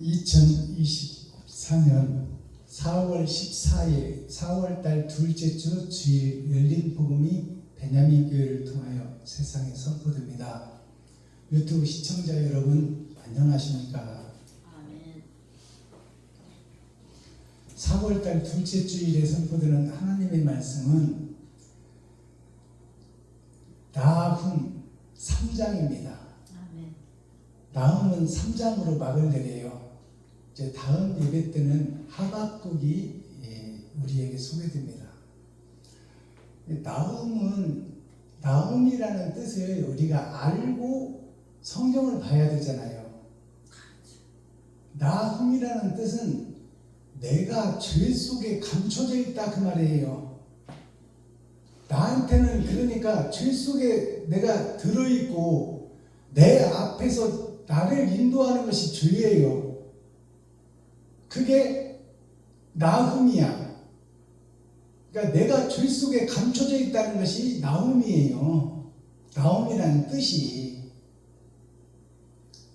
2024년 4월 14일 4월달 둘째 주 주일 열린 복음이 베냐민 교회를 통하여 세상에 선포됩니다. 유튜브 시청자 여러분 안녕하십니까? 아멘. 4월달 둘째 주일에 선포되는 하나님의 말씀은 나훔 3장입니다. 아멘. 나훔은 3장으로 막을 내려요. 이제 다음 예배 때는 하박국이 우리에게 소개됩니다. 나훔이라는 뜻을 우리가 알고 성경을 봐야 되잖아요. 나훔이라는 뜻은 내가 죄 속에 감춰져 있다 그 말이에요. 나한테는 그러니까 죄 속에 내가 들어있고 내 앞에서 나를 인도하는 것이 죄예요. 그게 나훔이야. 그러니까 내가 죄 속에 감춰져 있다는 것이 나훔이에요. 나훔이라는 뜻이.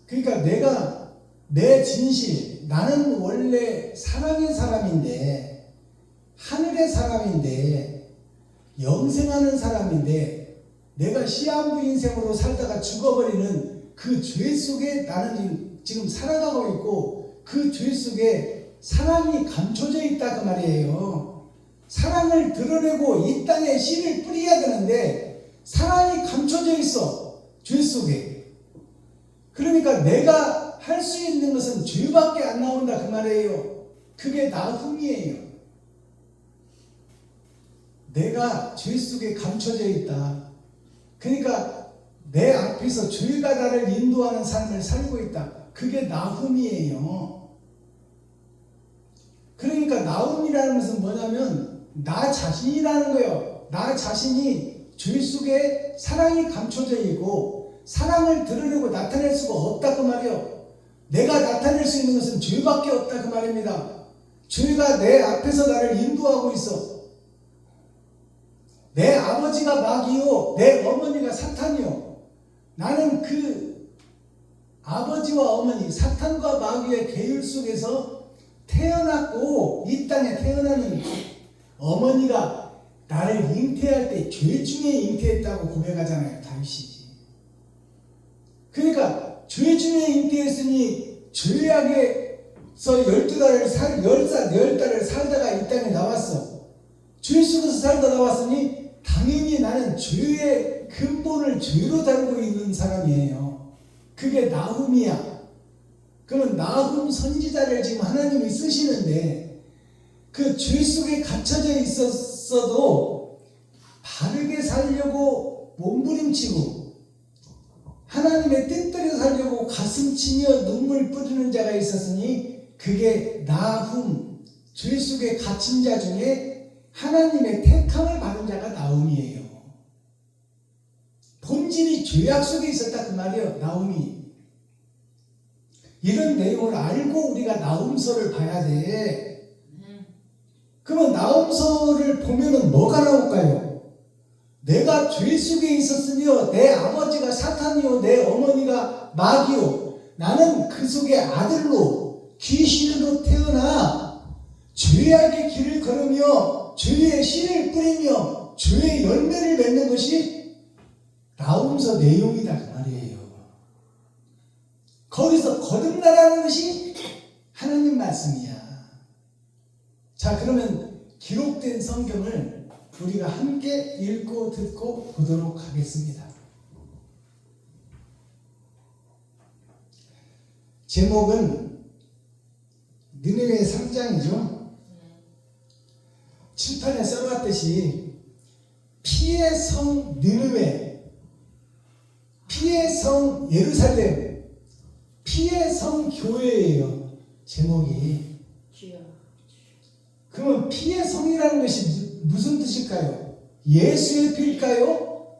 그러니까 내가 내 진실, 나는 원래 사랑의 사람인데, 하늘의 사람인데, 영생하는 사람인데, 내가 시한부 인생으로 살다가 죽어버리는 그 죄 속에 나는 지금 살아가고 있고, 그 죄 속에 사랑이 감춰져 있다 그 말이에요. 사랑을 드러내고 이 땅에 씨를 뿌려야 되는데 사랑이 감춰져 있어. 죄 속에. 그러니까 내가 할 수 있는 것은 죄밖에 안 나온다 그 말이에요. 그게 나훔이에요. 내가 죄 속에 감춰져 있다. 그러니까 내 앞에서 죄가 나를 인도하는 삶을 살고 있다. 그게 나훔이에요. 그러니까 나훔이라는 것은 뭐냐면 나 자신이라는 거예요. 나 자신이 죄 속에 사랑이 감춰져 있고 사랑을 드러내고 나타낼 수가 없다 그 말이에요. 내가 나타낼 수 있는 것은 죄밖에 없다 그 말입니다. 죄가 내 앞에서 나를 인도하고 있어. 내 아버지가 마귀요 내 어머니가 사탄이요. 나는 그 아버지와 어머니 사탄과 마귀의 계율 속에서 태어났고 이 땅에 태어나는 어머니가 나를 잉태할 때 죄 중에 잉태했다고 고백하잖아요. 다윗이. 그러니까 죄 중에 잉태했으니 죄악에서 10달을 살다가 이 땅에 나왔어. 죄 속에서 살다 나왔으니 당연히 나는 죄의 근본을 죄로 다루고 있는 사람이에요. 그게 나훔이야. 그러면 나훔 선지자를 지금 하나님이 쓰시는데 그 죄 속에 갇혀져 있었어도 바르게 살려고 몸부림치고 하나님의 뜻대로 살려고 가슴 치며 눈물 뿌리는 자가 있었으니 그게 나훔, 죄 속에 갇힌 자 중에 하나님의 택함을 받은 자가 나훔이에요. 본질이 죄악 속에 있었다 그 말이에요. 나훔이. 이런 내용을 알고 우리가 나훔서를 봐야 돼. 그러면 나훔서를 보면은 뭐가 나올까요? 내가 죄 속에 있었으며 내 아버지가 사탄이요 내 어머니가 마귀요 나는 그 속에 아들로 귀신으로 태어나 죄악의 길을 걸으며 죄의 씨를 뿌리며 죄의 열매를 맺는 것이 나훔서 내용이다 그 말이에요. 거기서 거듭나라는 것이 하나님 말씀이야. 자, 그러면 기록된 성경을 우리가 함께 읽고 듣고 보도록 하겠습니다. 제목은 느느웨 3장이죠. 칠판에 써놨듯이 피의 성 느느웨, 피의 성 예루살렘, 피의 성 교회예요. 제목이. 그러면 피의 성이라는 것이 무슨 뜻일까요? 예수의 피일까요?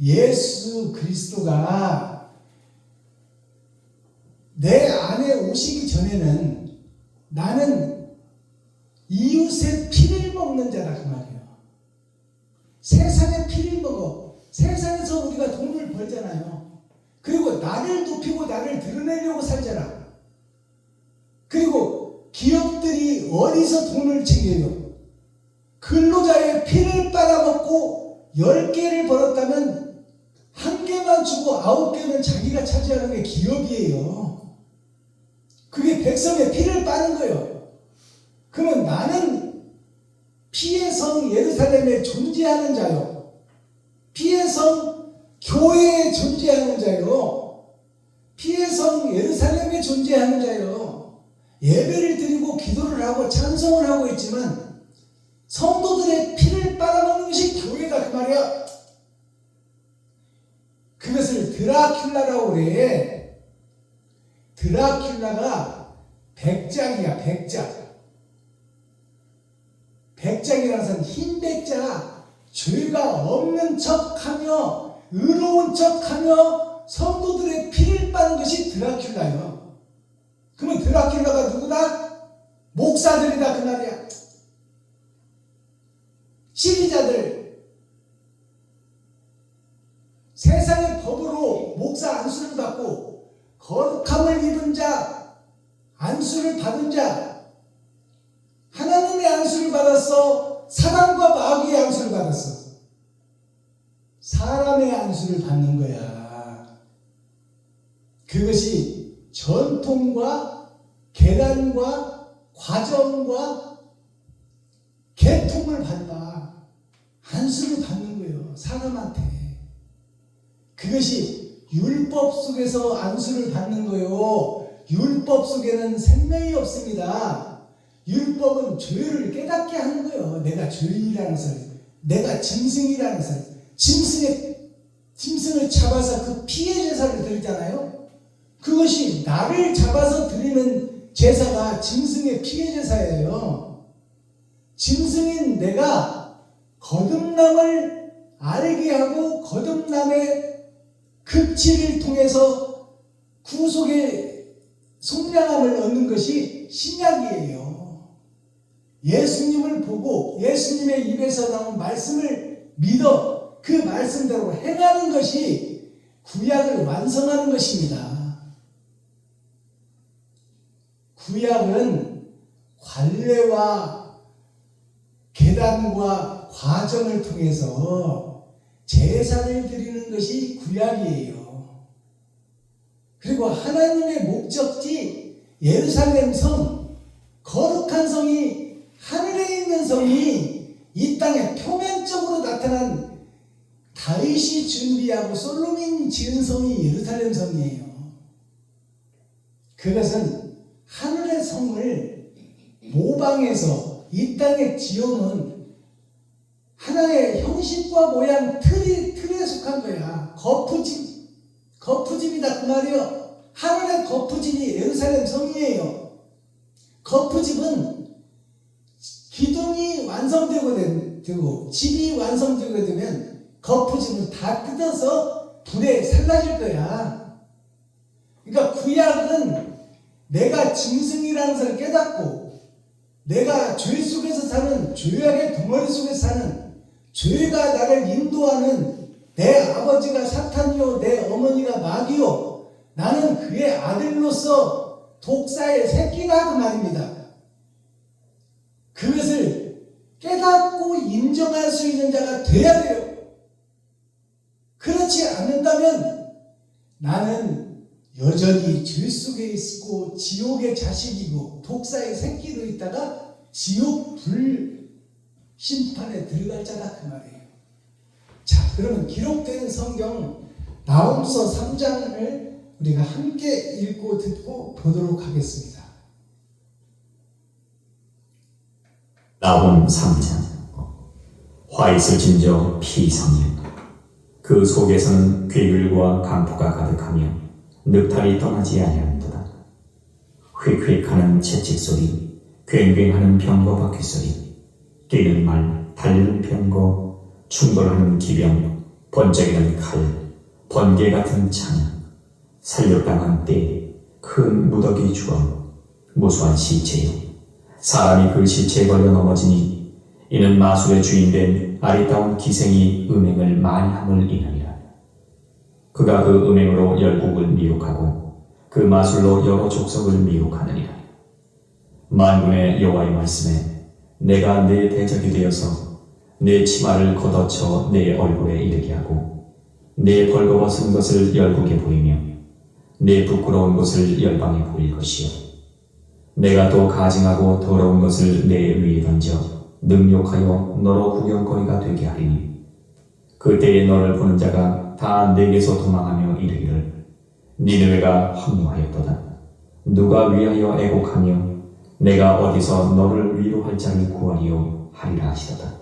예수 그리스도가 내 안에 오시기 전에는 나는 이웃의 피를 먹는 자다 그 말이에요. 세상의 피를 먹어. 세상에서 우리가 돈을 벌잖아요. 그리고 나를 높이고 나를 드러내려고 살잖아. 어디서 돈을 챙겨요? 근로자의 피를 빨아먹고 10개를 벌었다면 1개만 주고 9개는 자기가 차지하는 게 기업이에요. 그게 백성의 피를 빠는 거예요. 그러면 나는 피의 성 예루살렘에 존재하는 자요. 피의 성 교회에 존재하는 자요. 피의 성 예루살렘에 존재하는 자요. 예배를 드리고 기도를 하고 찬송을 하고 있지만 성도들의 피를 빨아먹는 것이 교회다 그 말이야. 그것을 드라큘라라고 그래. 드라큘라가 백작이야, 백작. 백작이라는 것은 흰 백작, 죄가 없는 척하며 의로운 척하며 성도들의 피를 빠는 것이 드라큘라예요. 그러면 드라큘라가 누구다? 목사들이다 그 말이야. 지휘자들. 세상의 법으로 목사 안수를 받고 거룩함을 입은 자, 안수를 받은 자, 하나님의 안수를 받았어? 사단과 마귀의 안수를 받았어? 사람의 안수를 받는 거야. 그것이 전통과 계단과 과정과 계통을 밟아 안수를 받는 거예요. 사람한테. 그것이 율법 속에서 안수를 받는 거예요. 율법 속에는 생명이 없습니다. 율법은 죄를 깨닫게 하는 거예요. 내가 죄인이라는 것을, 내가 짐승이라는 것을. 짐승을 잡아서 그 피의 제사를 드리잖아요. 그것이 나를 잡아서 드리는 제사가 짐승의 피의 제사예요. 짐승인 내가 거듭남을 알게 하고 거듭남의 극치를 통해서 구속의 속량함을 얻는 것이 신약이에요. 예수님을 보고 예수님의 입에서 나온 말씀을 믿어 그 말씀대로 행하는 것이 구약을 완성하는 것입니다. 구약은 관례와 계단과 과정을 통해서 제사를 드리는 것이 구약이에요. 그리고 하나님의 목적지 예루살렘 성, 거룩한 성이, 하늘에 있는 성이 이 땅에 표면적으로 나타난 다윗이 준비하고 솔로몬이 지은 성이 예루살렘 성이에요. 그것은 하늘의 성을 모방해서 이 땅에 지어놓은 하나의 형식과 모양 틀에 속한 거야. 거푸집이다 그 말이요. 하늘의 거푸집이 예루살렘 성이에요. 거푸집은 기둥이 완성되고 집이 완성되게 되면 거푸집을 다 뜯어서 불에 살라질 거야. 그러니까 구약은 내가 짐승이라는 것을 깨닫고 내가 죄 속에서 사는, 죄악의 덩어리 속에서 사는, 죄가 나를 인도하는 내 아버지가 사탄이요 내 어머니가 마귀요 나는 그의 아들로서 독사의 새끼가 그 말입니다. 그것을 깨닫고 인정할 수 있는 자가 돼야 돼요. 그렇지 않는다면 나는 여전히 죄 속에 있고 지옥의 자식이고 독사의 새끼로 있다가 지옥 불 심판에 들어갈 자다 그 말이에요. 자, 그러면 기록된 성경 나훔서 3장을 우리가 함께 읽고 듣고 보도록 하겠습니다. 나훔 3장. 화 있을 진저 피성년. 그 속에서는 괴율과 강포가 가득하며 늑탈이 떠나지 아니하는도다. 휙휙하는 채찍소리, 괭괭하는 병거 바퀴소리, 뛰는 말, 달리는 병거, 충돌하는 기병, 번쩍이는 칼, 번개 같은 창, 살육당한 때, 큰 무더기 주엄, 무수한 시체요. 사람이 그 시체에 걸려 넘어지니 이는 마술의 주인된 아리따운 기생이 음행을 많이 함을 인하니라. 그가 그 음행으로 열국을 미혹하고 그 마술로 여러 족속을 미혹하느니라. 만군의 여호와의 말씀에 내가 내 대적이 되어서 내 치마를 걷어쳐 내 얼굴에 이르게 하고 내 벌거벗은 것을 열국에 보이며 내 부끄러운 것을 열방에 보일 것이요 내가 또 가증하고 더러운 것을 내 위에 던져 능욕하여 너로 구경거리가 되게 하리니 그때에 너를 보는 자가 다 내게서 도망하며 이르기를 니느웨가 황폐하였도다. 누가 위하여 애곡하며 내가 어디서 너를 위로할 자를 구하리요 하리라 하시도다.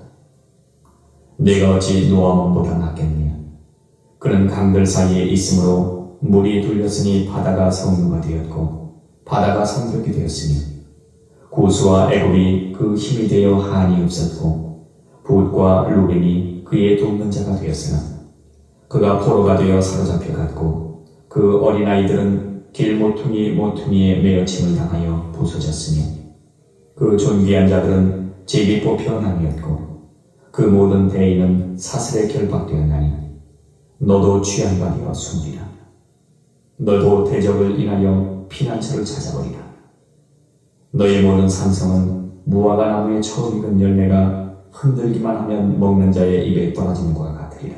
내가 어찌 노아몬보다 낫겠느냐. 그는 강들 사이에 있으므로 물이 둘렸으니 바다가 성루가 되었고 바다가 성벽이 되었으며 구스와 애굽이 그 힘이 되어 한이 없었고 붓과 루벤이 그의 돕는 자가 되었으나 그가 포로가 되어 사로잡혀 갔고 그 어린아이들은 길 모퉁이에 매어침을 당하여 부서졌으며 그 존귀한 자들은 제비 뽑혀 나뉘었고 그 모든 대인은 사슬에 결박되었나니 너도 취한 바 되어 숨으리라. 너도 대적을 인하여 피난처를 찾아버리라. 너의 모든 산성은 무화과 나무에 처음 익은 열매가 흔들기만 하면 먹는 자의 입에 떨어지는 것과 같으리라.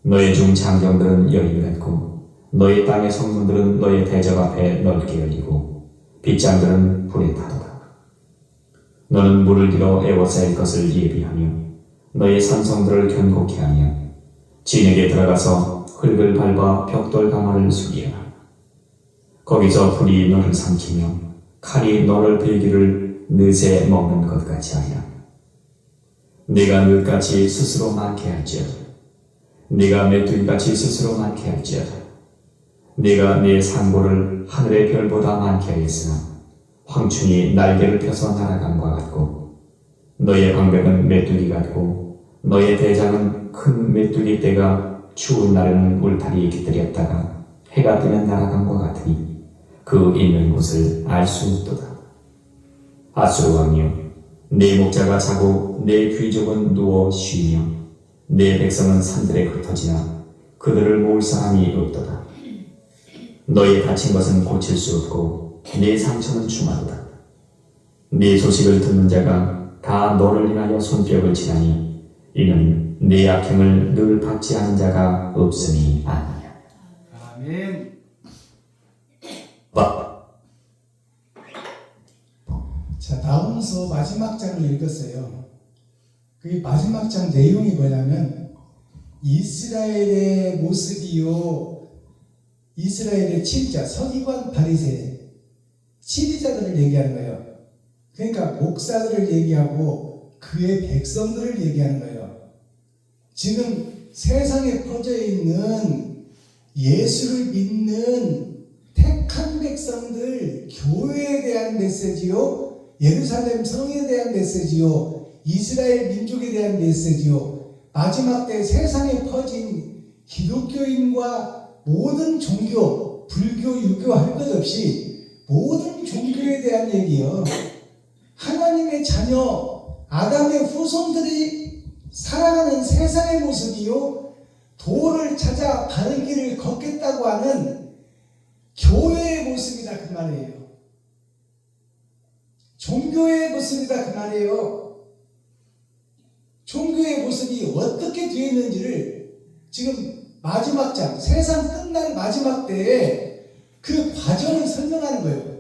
너의 중 장정들은 여인 같고 너의 땅의 성문들은 너의 대적 앞에 넓게 열리고 빗장들은 불에 타도다. 너는 물을 들어 에워싸일 것을 예비하며 너의 산성들을 견고케 하며 진에게 들어가서 흙을 밟아 벽돌 가마를 수리하라. 거기서 불이 너를 삼키며 칼이 너를 베기를 늦에 먹는 것 같이 하리라. 네가 늦같이 스스로 많게 할지어다. 네가 메뚜기같이 스스로 많게 할지어다. 네가 네 상고를 하늘의 별보다 많게 하였으나 황충이 날개를 펴서 날아간과 같고 너의 방백은 메뚜기 같고 너의 대장은 큰 메뚜기 떼가 추운 날에는 울타리에 깃들였다가 해가 뜨면 날아간과 같으니 그 있는 곳을 알 수 없도다. 아수르 왕이여, 네 목자가 자고 내 귀족은 누워 쉬며 내 백성은 산들에 흩어지나 그들을 모을 사람이 없도다. 너의 다친 것은 고칠 수 없고 네 상처는 충하도다. 네 소식을 듣는 자가 다 너를 인하여 손뼉을 치나니 이는 네 악행을 늘 받지 않은 자가 없음이 아니냐. 아멘. 자, 다음서 마지막 장을 읽었어요. 그 마지막 장 내용이 뭐냐면 이스라엘의 모습이요, 이스라엘의 치리자, 서기관, 바리새, 치리자들을 얘기하는 거예요. 그러니까 목사들을 얘기하고 그의 백성들을 얘기하는 거예요. 지금 세상에 퍼져 있는 예수를 믿는 택한 백성들, 교회에 대한 메시지요, 예루살렘 성에 대한 메시지요, 이스라엘 민족에 대한 메시지요, 마지막 때 세상에 퍼진 기독교인과 모든 종교, 불교, 유교 할 것 없이 모든 종교에 대한 얘기요. 하나님의 자녀, 아담의 후손들이 살아가는 세상의 모습이요, 도를 찾아 바른 길을 걷겠다고 하는 교회의 모습이다 그 말이에요. 종교의 모습이다 그 말이에요. 종교의 모습이 어떻게 되어 있는지를 지금 마지막 장, 세상 끝날 마지막 때에 그 과정을 설명하는 거예요.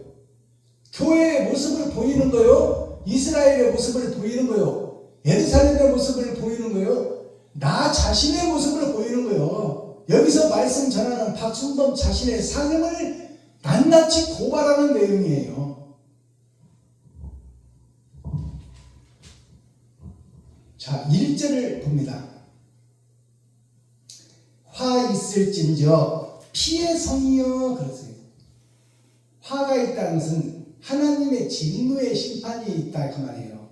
교회의 모습을 보이는 거요, 이스라엘의 모습을 보이는 거요, 예루살렘의 모습을 보이는 거요, 나 자신의 모습을 보이는 거요. 여기서 말씀 전하는 박순범 자신의 삶을 낱낱이 고발하는 내용이에요. 자, 1절을 봅니다. 화 있을진저 피의 성이여 그러세요. 화가 있다는 것은 하나님의 진노의 심판이 있다 그 말이에요.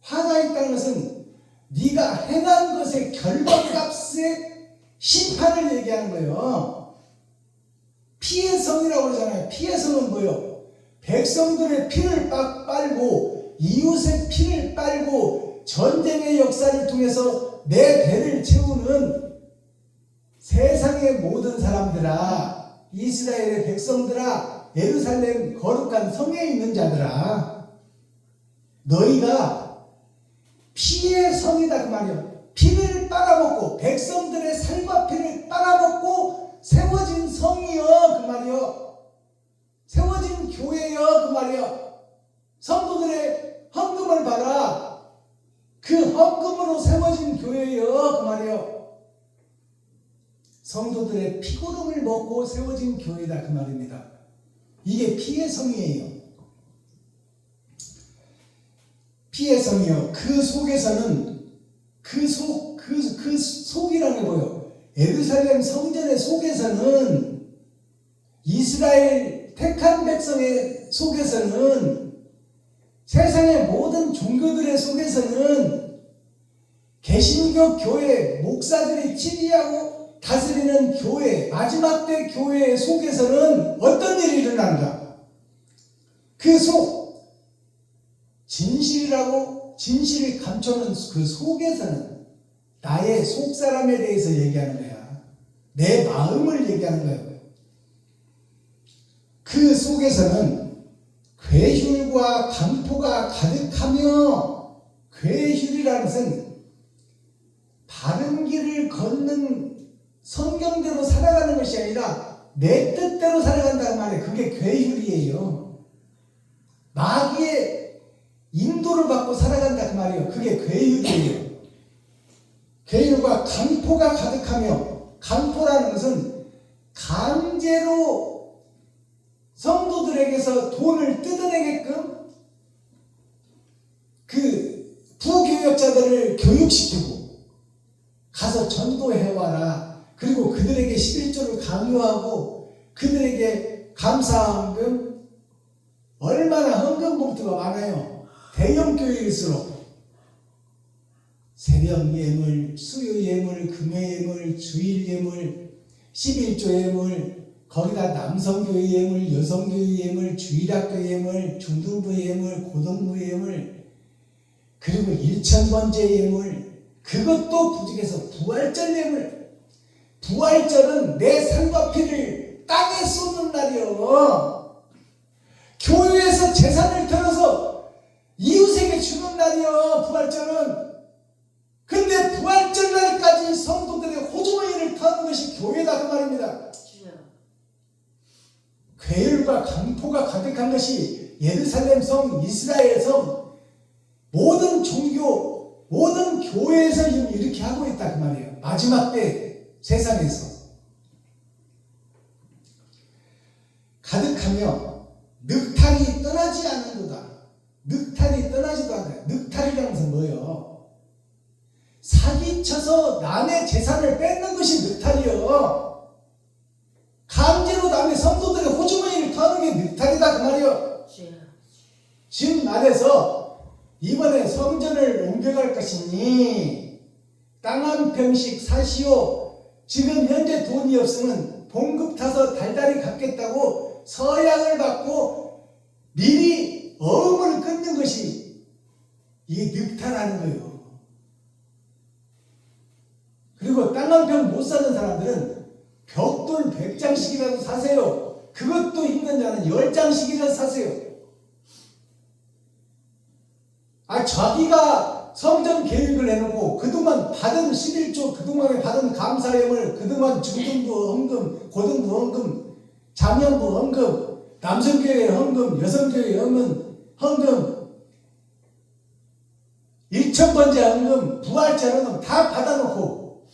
화가 있다는 것은 네가 행한 것의 결과값의 심판을 얘기하는 거예요. 피의 성이라고 그러잖아요. 피의 성은 뭐예요? 백성들의 피를 빨고 이웃의 피를 빨고 전쟁의 역사를 통해서 내 배를 채우는 세상의 모든 사람들아, 이스라엘의 백성들아, 예루살렘 거룩한 성에 있는 자들아, 너희가 피의 성이다 그 말이야. 피를 빨아먹고 백성들의 살과 피를 빨아먹고 세워진 성이여 그 말이요. 세워진 교회여 그 말이요. 성도들의 헌금을 받아 그 헌금으로 세워진 교회여 그 말이요. 성도들의 피고름을 먹고 세워진 교회다 그 말입니다. 이게 피의 성이에요. 피의 성이요. 그 속에서는 그 속이라는 거요. 예루살렘 성전의 속에서는, 이스라엘 택한 백성의 속에서는, 세상의 모든 종교들의 속에서는, 개신교 교회 목사들이 지휘하고 다스리는 교회, 마지막 때 교회 속에서는 어떤 일이 일어난다? 그 속, 진실이라고, 진실을 감추는 그 속에서는 나의 속 사람에 대해서 얘기하는 거야. 내 마음을 얘기하는 거예요. 그 속에서는 괴휼과 강포가 가득하며, 괴휼이라는 것은 바른 길을 걷는 성경대로 살아가는 것이 아니라 내 뜻대로 살아간다는 말이에요. 그게 괴휼이에요. 마귀의 인도를 받고 살아간다 그 말이에요. 그게 괴휼이에요. 괴휼과 강포가 가득하며, 강포라는 것은 강제로 성도들에게서 돈을 뜯어내게끔 그 부교역자들을 교육시키고 가서 전도해와라. 그리고 그들에게 11조를 강요하고 그들에게 감사헌금, 얼마나 헌금 봉투가 많아요. 대형 교회일수록 새벽 예물, 수요 예물, 금요 예물, 주일 예물, 11조 예물, 거기다 남성교회 예물, 여성교회 예물, 주일학교 예물, 중등부 예물, 고등부 예물, 그리고 1000번째 예물, 그것도 부족해서 부활절 예물. 부활절은 내 살과 피를 땅에 쏟는 날이요. 교회에서 재산을 털어서 이웃에게 주는 날이요. 부활절은. 근데 부활절 날까지 성도들의 호주머니를 터는 것이 교회다 그 말입니다. 괴율과 강포가 가득한 것이 예루살렘 성, 이스라엘 성, 모든 종교, 모든 교회에서 이렇게 하고 있다 그 말이에요. 마지막 때 세상에서 가득하며 늑탈이 떠나지 않는도다. 늑탈이 떠나지도 않아요. 늑탈이라는 것은 뭐예요? 사기쳐서 남의 재산을 뺏는 것이 늑탈이요. 강제로 남의 성도들의 호주머니를 터는 게 늑탈이다 그 말이요. 즉 말해서 이번에 성전을 옮겨갈 것이니 땅 한 평씩 사시오. 지금 현재 돈이 없으면 봉급 타서 달달이 갚겠다고 서약을 받고 미리 어음을 끊는 것이 이게 늑탈하는 거예요. 그리고 땅 한 평 못 사는 사람들은 벽돌 100장씩이라도 사세요. 그것도 힘든 자는 10장씩이라도 사세요. 자기가 성전 계획을 해놓고 그동안 받은 11조, 그동안에 받은 감사예물, 그동안 중등부 헌금, 고등부 헌금, 장년부 헌금, 남성교회 헌금, 여성교회 헌금, 1000번째 헌금, 부활절 헌금 다 받아놓고,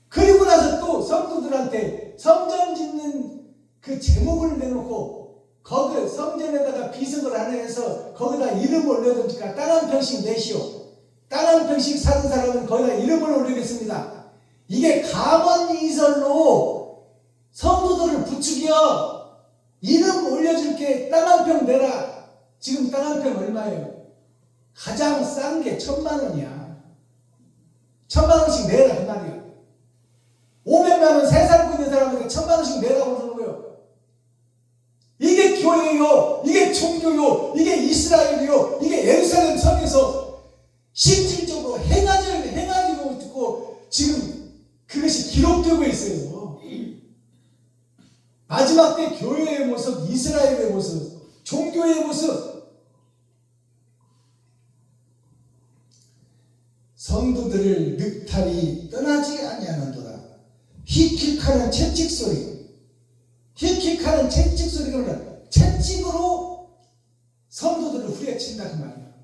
그리고 나서 또 성도들한테 성전 짓는 그 제목을 내놓고 거기 성전에다가 비석을 하나 해서 거기다 이름을 올려두니까 땅 한 평씩 내시오. 땅 한 평씩 사는 사람은 거기다 이름을 올리겠습니다. 이게 감언이설로 성도들을 부추겨. 이름 올려줄게. 땅 한 평 내라. 지금 땅 한 평 얼마예요? 가장 싼 게 1000만원이야. 1000만원씩 내라 그 말이야. 500만원 세 살고 있는 사람한테 1000만원씩 내라고 그러는 거예요. 이게 교회요, 이게 종교요, 이게 이스라엘이요, 이게 예루살렘 성에서 실질적으로 행하지고 있고 지금 그것이 기록되고 있어요. 마지막 때 교회의 모습, 이스라엘의 모습, 종교의 모습. 성도들을 늑탈이 떠나지 아니하는도다. 힉힉하는 채찍 소리. 힉힉하는 채찍 소리가 뭐냐? 채찍으로 성도들을 후려친다 그 말이야.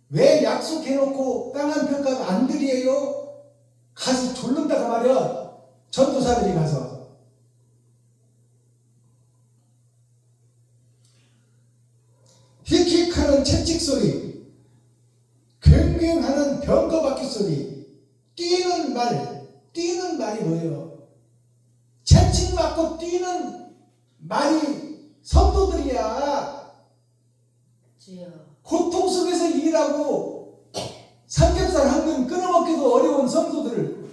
왜 약속해놓고 땅 한 평값 안 드려요? 가서 졸른다 그 말이야. 전도사들이 가서. 힉힉하는 채찍 소리. 굉장하는 병거바퀴 소리. 뛰는 말이 뭐예요? 채찍 맞고 뛰는 말이 성도들이야. 주여. 고통 속에서 일하고 삼겹살 한 근 끊어먹기도 어려운 성도들을,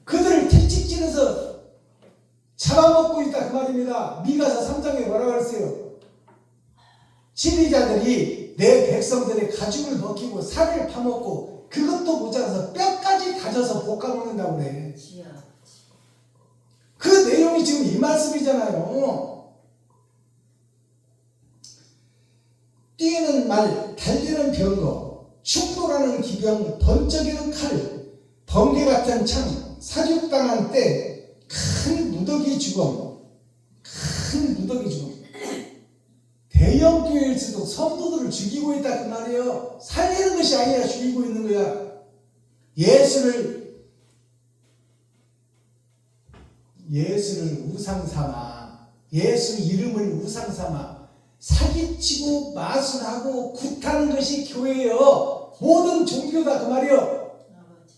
그들을 채찍질해서 잡아먹고 있다 그 말입니다. 미가서 3장에 뭐라고 그랬어요? 지리자들이 내 백성들의 가죽을 벗기고 살을 파먹고 그것도 모자라서 뼈까지 다져서 볶아먹는다고 그래. 주여. 그 내용이 지금 이 말씀이잖아요. 뛰는 말, 달리는 병거, 충돌하는 기병, 번쩍이는 칼, 번개 같은 창, 사륙당한 때, 큰 무더기 죽음. 대형 교회일수록 성도들을 죽이고 있다 그 말이에요. 살리는 것이 아니라 죽이고 있는 거야. 예수를 우상 삼아, 예수 이름을 우상 삼아 사기치고 마술하고 굿하는 것이 교회예요. 모든 종교다 그 말이에요. 아버지.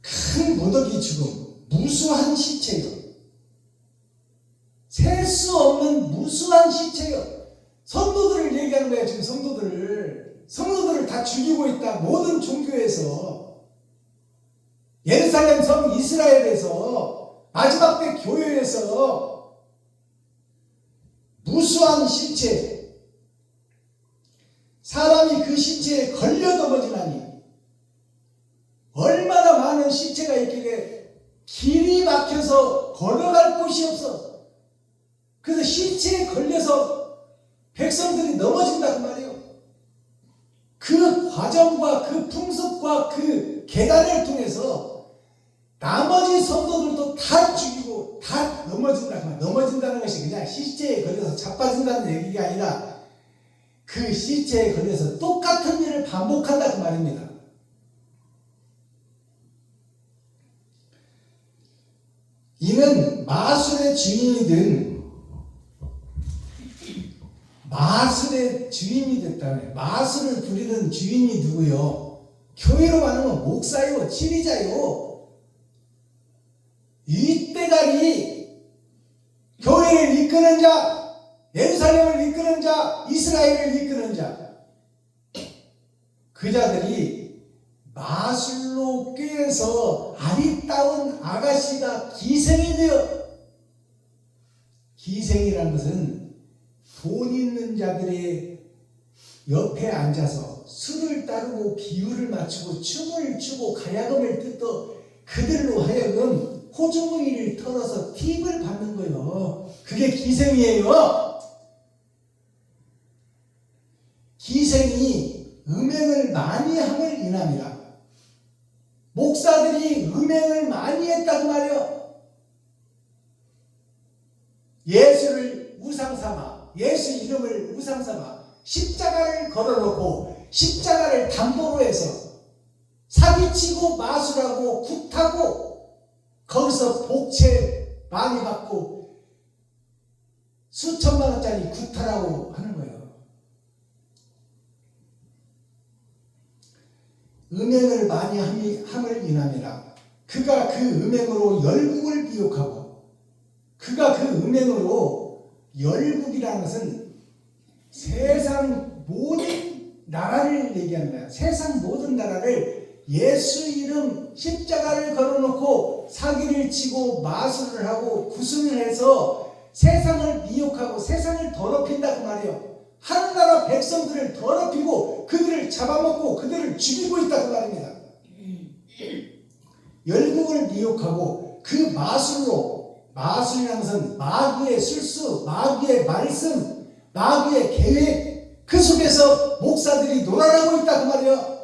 큰 무더기 죽음, 무수한 시체요. 셀 수 없는 무수한 시체요. 성도들을 얘기하는 거야. 지금 성도들을 다 죽이고 있다. 모든 종교에서, 예루살렘 성 이스라엘에서, 마지막 때 교회에서 무수한 시체, 사람이 그 시체에 걸려 넘어지나니 얼마나 많은 시체가 있길래 길이 막혀서 걸어갈 곳이 없어. 그래서 시체에 걸려서 백성들이 넘어진다 그 말이에요. 그 과정과 그 풍습과 그 계단을 통해서 나머지 성도들도 다 죽이고 다 넘어진다 그 말. 넘어진다는 것이 그냥 시체에 걸려서 자빠진다는 얘기가 아니라 그 시체에 걸려서 똑같은 일을 반복한다 그 말입니다. 이는 마술의 주인이 됐다네. 마술을 부리는 주인이 누구요? 교회로 말하면 목사요, 지리자요. 이때가리 교회를 이끄는 자, 예루살렘을 이끄는 자, 이스라엘을 이끄는 자, 그 자들이 마술로 꾀해서 아리따운 아가씨가 기생이 되어, 기생이라는 것은 돈 있는 자들의 옆에 앉아서 술을 따르고 비유를 맞추고 춤을 추고 가야금을 뜯어 그들로 하여금 호주머니를 털어서 팁을 받는 거예요. 그게 기생이에요. 기생이 음행을 많이 함을 인함이라. 목사들이 음행을 많이 했다고 말이요. 예수를 우상삼아, 예수 이름을 우상삼아 십자가를 걸어놓고 십자가를 담보로 해서 사기치고 마술하고 굿하고 거기서 복채 많이 받고 수천만 원짜리 굿하라고 하는 거예요. 음행을 많이 함을 인함이라. 그가 그 음행으로 열국을 미혹하고, 그가 그 음행으로, 열국이라는 것은 세상 모든 나라를 얘기하는 거야. 세상 모든 나라를 예수 이름 십자가를 걸어놓고 사기를 치고 마술을 하고 구슬을 해서 세상을 미혹하고 세상을 더럽힌다 그 말이에요. 하늘나라 백성들을 더럽히고 그들을 잡아먹고 그들을 죽이고 있다 그 말입니다. 열국을 미혹하고 그 마술이라는 것은 마귀의 술수, 마귀의 말씀, 마귀의 계획, 그 속에서 목사들이 놀아나고 있다 그 말이에요.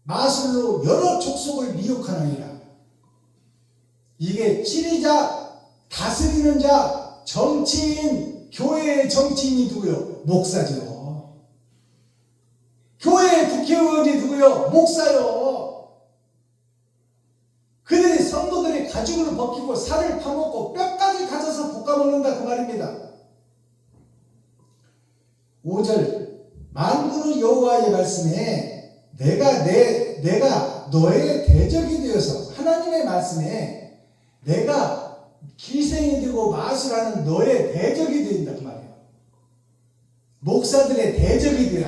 마술로 여러 족속을 미혹하느니라. 이게 지리자, 다스리는 자, 정치인, 교회의 정치인이 누구요? 목사죠. 교회의 국회의원이 누구요? 목사요. 그들이 성도들의 가죽을 벗기고 살을 파먹고 뼈까지 가져서 볶아먹는다 그 말입니다. 5절 만군의 여호와의 말씀에 내가 너의 대적이 되어서, 하나님의 말씀에 내가 기생이 되고 마술하는 너의 대적이 된다 그 말이에요. 목사들의 대적이 되어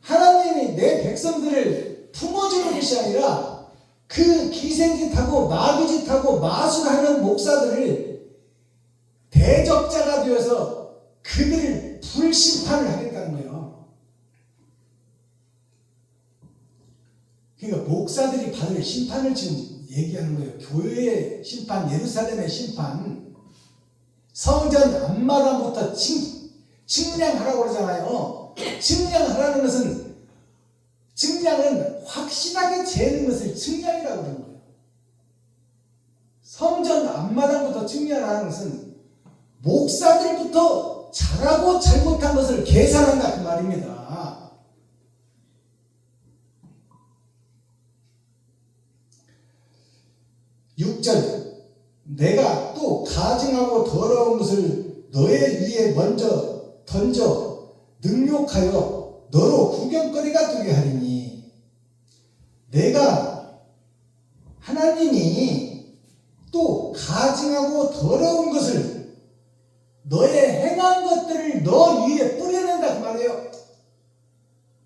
하나님이 내 백성들을 품어주는 것이 아니라 그 기생짓하고 마귀짓하고 마술하는 목사들을 대적자가 되어서 그들을 불심판을 하겠다는 거예요. 그러니까 목사들이 받을 심판을 지금 얘기하는 거예요. 교회의 심판, 예루살렘의 심판, 성전 앞마당부터 측량하라고 그러잖아요. 측량하라는 것은, 측량은 확실하게 재는 것을 측량이라고 그러는 거예요. 성전 앞마당부터 측량하는 것은 목사들부터 잘하고 잘못한 것을 계산한다 그 말입니다. (6절) 내가 또 가증하고 더러운 것을 너의 위에 먼저 던져 능욕하여 너로 구경거리가 되게 하리니, 내가 하나님이 또 가증하고 더러운 것을, 너의 행한 것들을 너 위에 뿌려낸다 그 말이에요.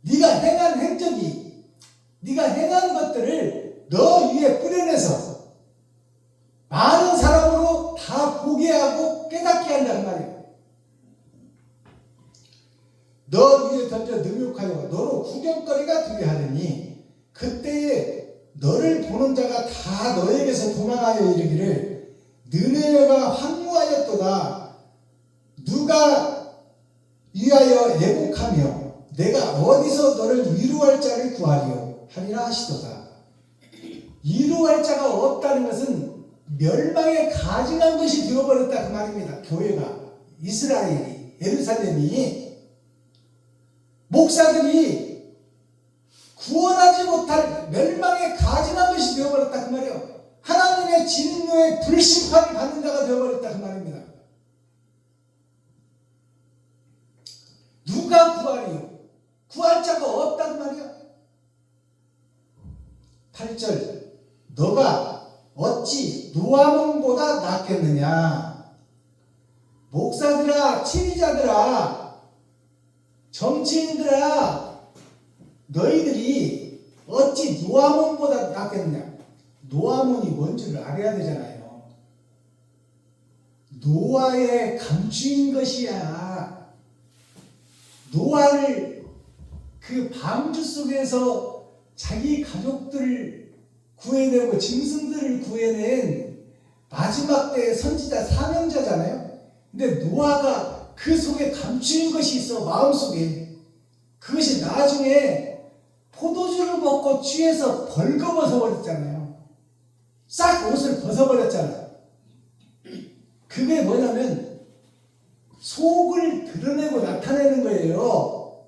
네가 행한 행적이, 네가 행한 것들을 너 위에 뿌려내서 많은 사람으로 다 보게 하고 깨닫게 한다 그 말이에요. 너 위에 던져 능욕하여 너로 구경거리가 되게 하리니, 그때에 너를 보는 자가 다 너에게서 도망하여 이르기를 느네웨가 황무하였도다. 누가 위하여 애곡하며 내가 어디서 너를 위로할 자를 구하리요 하리라 하시도다. 위로할 자가 없다는 것은 멸망에 가증한 것이 되어버렸다 그 말입니다. 교회가, 이스라엘이, 예루살렘이, 목사들이 구원하지 못할 멸망에 가증한 것이 되어버렸다 그 말이에요. 하나님의 진노의 불심판을 받는 자가 되어버렸다 그 말입니다. 누가 구하리요? 구할 자가 없다 그 말이에요. 8절 너가 어찌 노아몬보다 낫겠느냐. 목사들아, 치리자들아, 정치인들아, 너희들이 어찌 노아몬보다 낫겠느냐. 노아몬이 뭔지를 알아야 되잖아요. 노아의 감추인 것이야. 노아를 그 방주 속에서 자기 가족들을 구해내고 짐승들을 구해낸 마지막 때의 선지자 사명자잖아요. 근데 노아가 그 속에 감추인 것이 있어, 마음속에. 그것이 나중에 포도주를 먹고 취해서 벌거벗어 버렸잖아요. 싹 옷을 벗어버렸잖아요. 그게 뭐냐면 속을 드러내고 나타내는 거예요.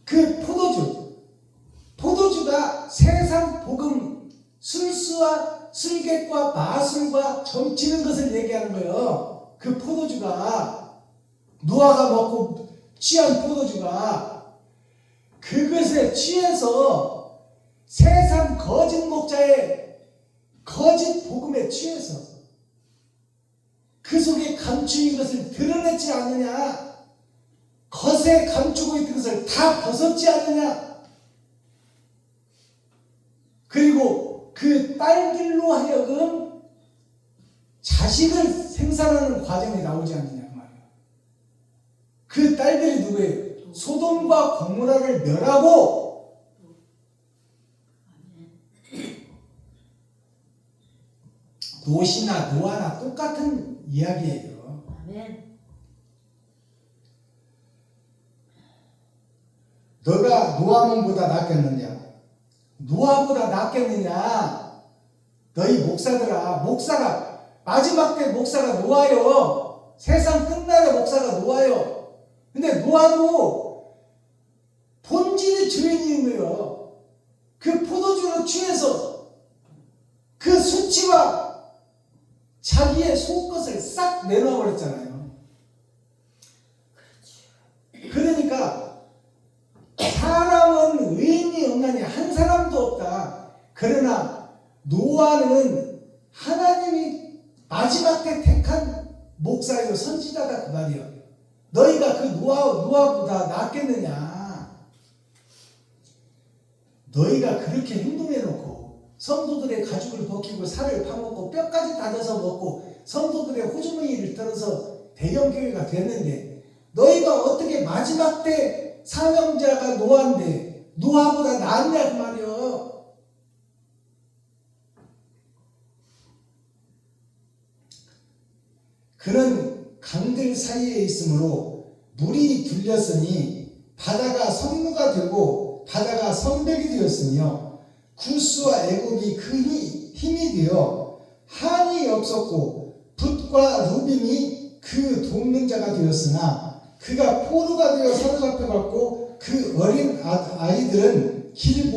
그 포도주가 세상 복음, 술수와 술객과 마술과 점치는 것을 얘기하는 거예요. 그 포도주가, 노아가 먹고 취한 포도주가 그것에 취해서 세상 거짓 목자의 거짓 복음에 취해서 그 속에 감추인 것을 드러내지 않느냐, 겉에 감추고 있던 것을 다 벗었지 않느냐. 그리고 그 딸들로 하여금 자식을 생산하는 과정이 나오지 않느냐 그 말이에요. 그 딸들이 누구예요? 소돔과 고모라를 멸하고 롯이나 노아나 똑같은 이야기예요. 아멘. 너가 노아몬보다 낫겠느냐? 노아보다 낫겠느냐? 너희 목사들아, 목사가 마지막 때 목사가 노아요. 세상 끝날에 목사가 노아요. 근데 노아도 본질이 죄인인 거예요. 그 포도주로 취해서 그 수치와 자기의 속것을 싹 내놓아 버렸잖아요. 그러니까 사람은 의인이 없나니 한 사람도 없다. 그러나 노아는 하나님이 마지막 때 택한 목사요 선지자다 그 말이에요. 너희가 그 노아보다 낫겠느냐? 너희가 그렇게 행동해놓고 성도들의 가죽을 벗기고 살을 파먹고 뼈까지 다져서 먹고 성도들의 호주머니를 털어서 대형교회가 됐는데 너희가 어떻게 마지막 때 사명자가 노아인데 노아보다 낫냐 그 말이요. 그는 강들 사이에 있으므로 물이 둘렸으니 바다가 성루가 되고 바다가 성벽이 되었으며 구스와 애굽이 그 힘이 되어 한이 없었고 붓과 루빔이 그 돕는 자가 되었으나 그가 포로가 되어 사로잡혀갔고 그 어린 아이들은 길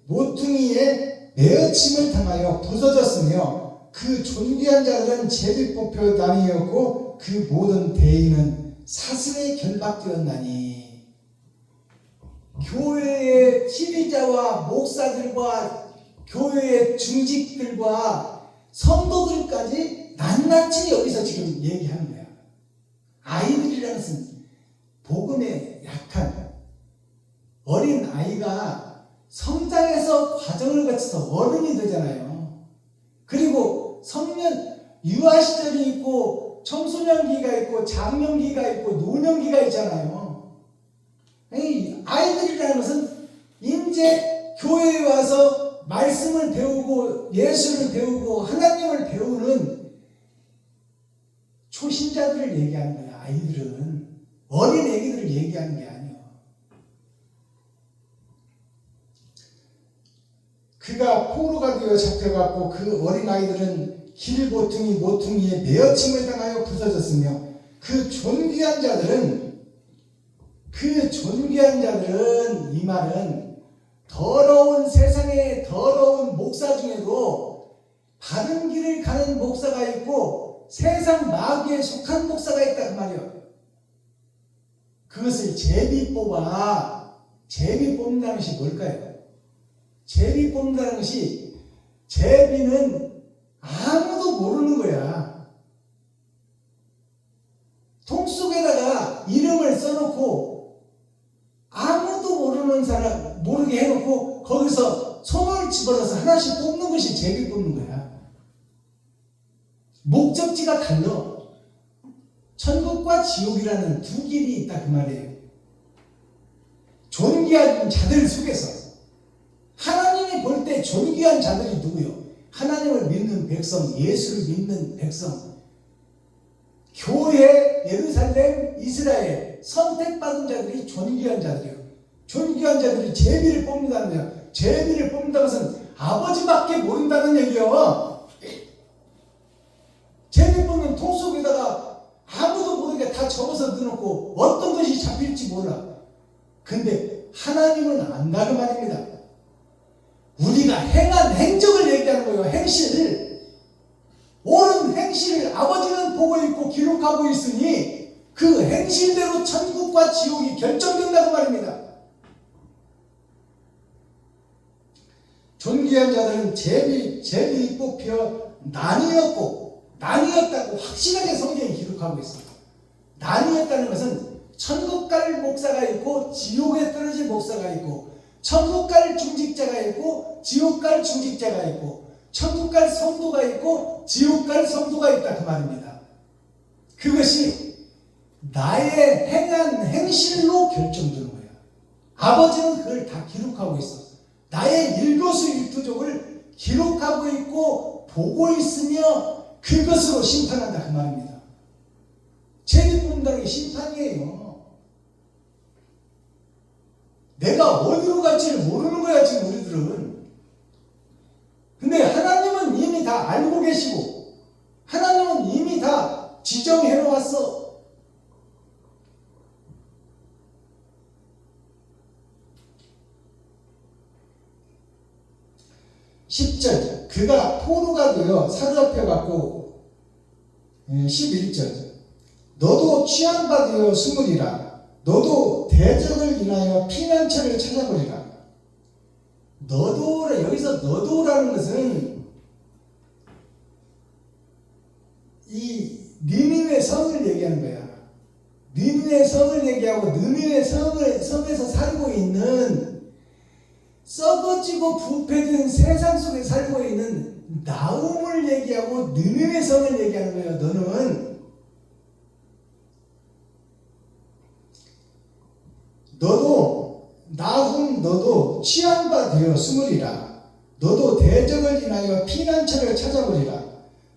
모퉁이에 매어침을 당하여 부서졌으며 그 존귀한 자들은 제비 뽑혀 다니었고 그 모든 대의는 사슬에 결박되었나니. 교회의 지휘자와 목사들과 교회의 중직들과 성도들까지 낱낱이 여기서 지금 얘기하는 거야. 아이들이라는 것은 복음에 약한 어린 아이가 성장해서 과정을 거쳐서 어른이 되잖아요. 그리고 성년 유아 시절이 있고 청소년기가 있고 장년기가 있고 노년기가 있잖아요. 아이들이라는 것은 이제 교회에 와서 말씀을 배우고 예수를 배우고 하나님을 배우는 초신자들을 얘기하는 거야. 아이들은 어린 애기들을 얘기하는 게 아니야. 그가 포로가 되어 잡혀갔고 그 어린아이들은 길 모퉁이에 매어침을 당하여 부서졌으며 그 존귀한 자들은 이 말은 더러운 세상의 더러운 목사 중에도 바른 길을 가는 목사가 있고 세상 마귀에 속한 목사가 있다 그 말이에요. 그것을 제비 뽑는다는 것이 뭘까요? 제비 뽑는다는 것이 제비는 아무도 모르는 거야. 통 속에다가 이름을 써놓고 아무도 모르는 사람 모르게 해놓고 거기서 손을 집어넣어서 하나씩 뽑는 것이 제비 뽑는 거야. 목적지가 달라. 천국과 지옥이라는 두 길이 있다 그 말이에요. 존귀한 자들 속에서 하나님이 볼 때 존귀한 자들이 누구요? 하나님을 믿는 백성, 예수를 믿는 백성, 교회, 예루살렘, 이스라엘 선택받은 자들이 존귀한 자들이에요. 존귀한 자들이 제비를 뽑는다는 거예요. 제비를 뽑는다는 것은 아버지밖에 모른다는 얘기예요. 제비 뽑는 통 속에다가 아무도 모르게 다 접어서 넣어놓고 어떤 것이 잡힐지 몰라. 근데 하나님은 안다 그 말입니다. 우리가 행한 행적을 얘기하는 거예요. 행실. 옳은 행실을 아버지는 보고 있고 기록하고 있으니 그 행실대로 천국과 지옥이 결정된다고 말입니다. 존귀한 자들은 제비 뽑혀 나뉘었다고 확실하게 성경이 기록하고 있습니다. 나뉘었다는 것은 천국 갈 목사가 있고 지옥에 떨어질 목사가 있고 천국 갈 중직자가 있고 지옥 갈 중직자가 있고 천국 갈 성도가 있고 지옥 갈 성도가 있다 그 말입니다. 그것이 나의 행한 행실로 결정되는 거야. 아버지는 그걸 다 기록하고 있어. 나의 일거수일투족을 기록하고 있고 보고 있으며 그것으로 심판한다 그 말입니다. 죄짓는다는 게 심판이에요. 내가 어디로 갈지를 모르는 거야 지금 우리들은. 근데 하나님은 이미 다 알고 계시고 하나님은 이미 다 지정해 놓았어. 10절 그가 포로가 되어 사로잡혀 갖고 11절 너도 취한 바 되어 숨으리라. 너도 대적을 인하여 피난처를 찾아보리라. 너도 여기서 너도라는 것은 이 니느웨 성을 얘기하는 거야. 니느웨 성을 얘기하고 니느웨 성에서 살고 있는 썩어지고 부패된 세상 속에 살고 있는 나움을 얘기하고 느느웨 성을 얘기하는 거예요. 너는 너도 나훔 너도 취한 바 되어 숨으리라. 너도 대적을 인하여 피난처를 찾아보리라.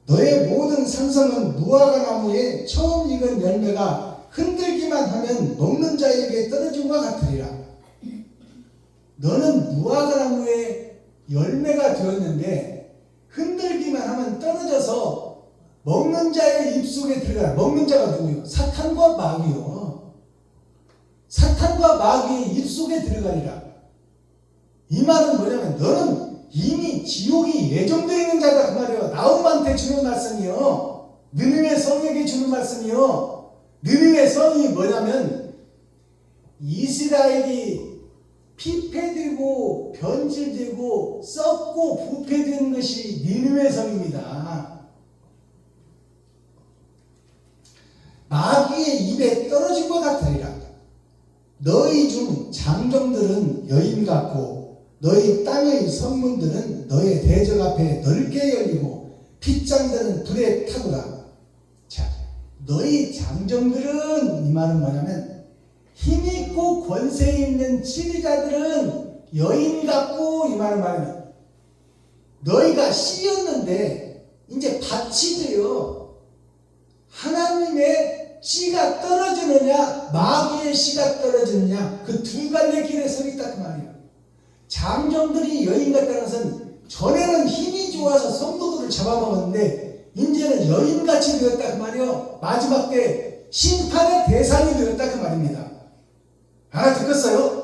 너의 모든 산성은 무화과 나무에 처음 익은 열매가 흔들기만 하면 먹는 자에게 떨어짐과 같으리라. 너는 무화과나무에 열매가 되었는데 흔들기만 하면 떨어져서 먹는 자의 입속에 들어가. 먹는 자가 누구요? 사탄과 마귀요. 사탄과 마귀의 입속에 들어가리라. 이 말은 뭐냐면 너는 이미 지옥이 예정되어 있는 자다 그 말이에요. 나움한테 주는 말씀이요. 느느웨 성에게 주는 말씀이요. 느느웨 성이 뭐냐면 이스라엘이 피폐되고 변질되고 썩고 부패된 것이 니느웨 성입니다. 마귀의 입에 떨어진 것 같으리라. 너희 중 장정들은 여인 같고 너희 땅의 성문들은 너의 대적 앞에 넓게 열리고 빗장들은 불에 타도다. 자, 너희 장정들은 이 말은 뭐냐면 힘있고 권세 있는 지휘자들은 여인 같고 이 말은 말하면 너희가 씨였는데 이제 밭이 되어 하나님의 씨가 떨어지느냐 마귀의 씨가 떨어지느냐 그 두 갈래 길에 서 있다 그 말이야. 장정들이 여인 같다는 것은 전에는 힘이 좋아서 성도들을 잡아먹었는데 이제는 여인같이 되었다 그 말이요. 마지막 때 심판의 대상이 되었다 그 말입니다. 알아듣겠어요?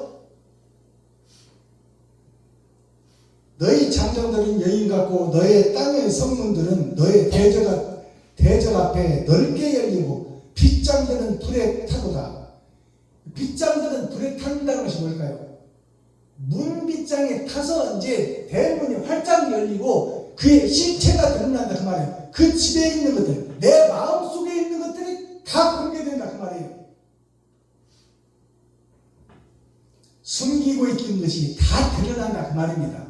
너희 장정들은 여인 같고 너의 땅의 성문들은 너의 대적 앞에 넓게 열리고 빗장들은 불에 타도다. 빗장들은 불에 탄다는 것이 뭘까요? 문 빗장에 타서 이제 대문이 활짝 열리고 그의 실체가 드러난다 그 말이에요. 그 집에 있는 것들, 내 마음속에 있는 것들이 다 공개된다 그 말이에요. 숨기고 있는 것이 다 드러난다 그 말입니다.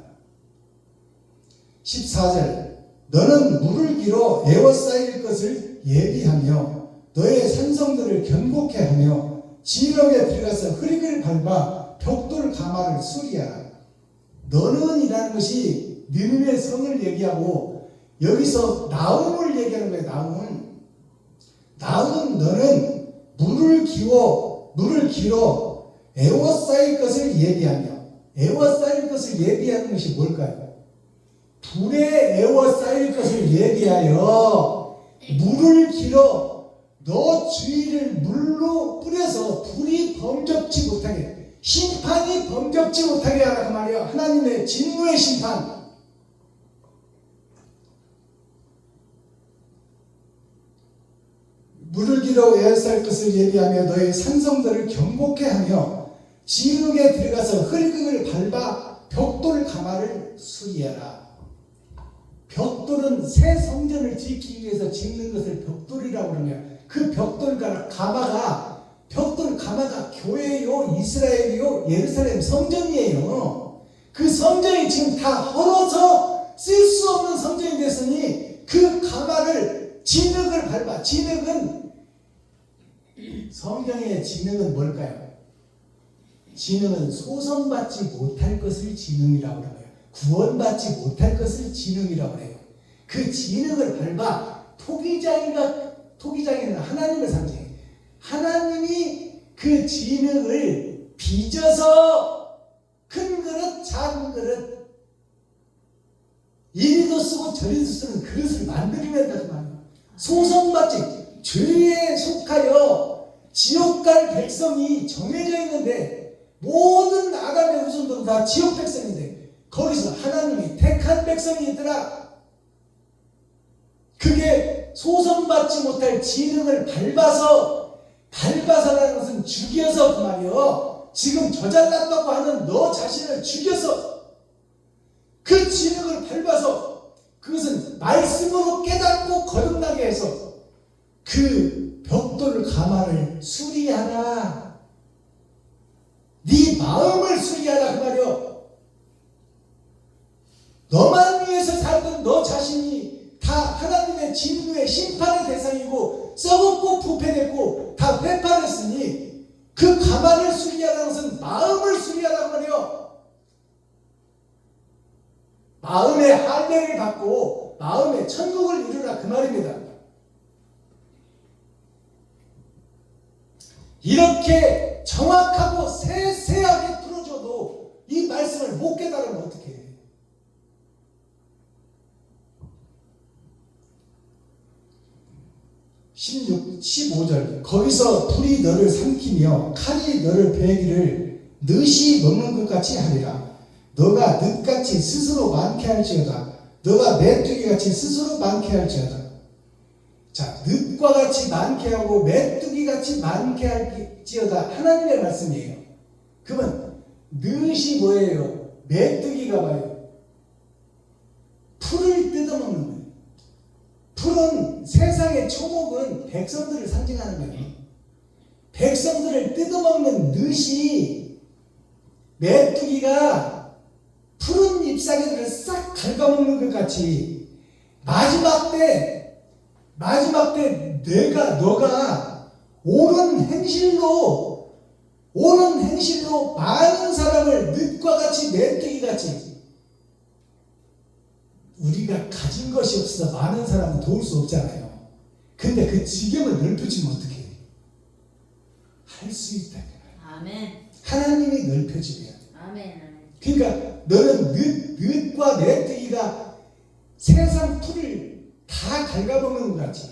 14절 너는 물을 길어 에워싸일 것을 예비하며 너의 산성들을 견고케 하며 진흙에 들어가서 흙을 밟아 벽돌 가마를 수리하라. 너는 이라는 것이 느느웨 성을 얘기하고 여기서 나움을 얘기하는 거예요. 나움은 너는 물을 길어 에워싸일 것을 예비하며 에워싸일 것을 예비하는 것이 뭘까요? 불에 에워싸일 것을 예비하여 물을 길어 너 주위를 물로 뿌려서 불이 범접지 못하게 심판이 범접지 못하게 하라 그 말이에요. 하나님의 진노의 심판. 물을 길어 에워쌀 것을 예비하며 너의 산성들을 견고케 하며 진흙에 들어가서 흙을 밟아 벽돌 가마를 수리하라. 벽돌은 새 성전을 짓기 위해서 짓는 것을 벽돌이라고 그러면 그 벽돌 가마가 교회요, 이스라엘이요, 예루살렘 성전이에요. 그 성전이 지금 다 헐어서 쓸 수 없는 성전이 됐으니 그 가마를 진흙을 밟아. 진흙은 성경의 지능은 뭘까요? 지능은 소성받지 못할 것을 지능이라고 그래요. 구원받지 못할 것을 지능이라고 해요. 그 지능을 밟아 토기장이는 하나님을 상징해요. 하나님이 그 지능을 빚어서 큰 그릇, 작은 그릇, 이리도 쓰고 저리도 쓰는 그릇을 만들어낸다는 말이에요. 소성받지, 죄에 속하여 지옥 갈 백성이 정해져 있는데 모든 아담의 후손들은 다 지옥 백성인데 거기서 하나님이 택한 백성이 있더라. 그게 소성받지 못할 지능을 밟아서라는 것은 죽여서 그 말이요. 지금 저잘났다고 하는 너 자신을 죽여서 그 지능을 밟아서 그것은 말씀으로 깨닫고 거듭나게 해서 그 벽돌 가마를 수리하라. 네 마음을 수리하라 그 말이요. 너만 위해서 살던 너 자신이 다 하나님의 진노의 심판의 대상이고 썩었고 부패됐고 다 회파됐으니 그 가마를 수리하라는 것은 마음을 수리하라고 말이요. 마음의 할례를 받고 마음의 천국을 이루라 그 말입니다. 이렇게 정확하고 세세하게 풀어줘도 이 말씀을 못 깨달으면 어떻게 해요? 15절 거기서 불이 너를 삼키며 칼이 너를 베기를 늦이 먹는 것 같이 하리라. 너가 늑같이 스스로 많게 할지어다. 너가 메뚜기같이 스스로 많게 할지어다. 자, 늑과 같이 많게 하고 메뚜기같이 많게 할지어다 하나님의 말씀이에요. 그러면 늑이 뭐예요? 메뚜기가 봐요. 풀을 뜯어먹는 거예요. 풀은 세상의 초목은 백성들을 상징하는 거예요. 백성들을 뜯어먹는 늑이 메뚜기가 푸른 잎사귀들을 싹 갉아먹는 것 같이 마지막 때 너가 옳은 행실로 많은 사람을 늑과 같이 메뚜기같이 우리가 가진 것이 없어서 많은 사람을 도울 수 없잖아요. 근데 그 지경을 넓혀주면 어떻게 해요? 할 수 있다. 아멘. 하나님이 넓혀주면. 아멘. 그러니까 너는 늑과 메뚜기가 세상 풀을 다 갉아먹는 것 같이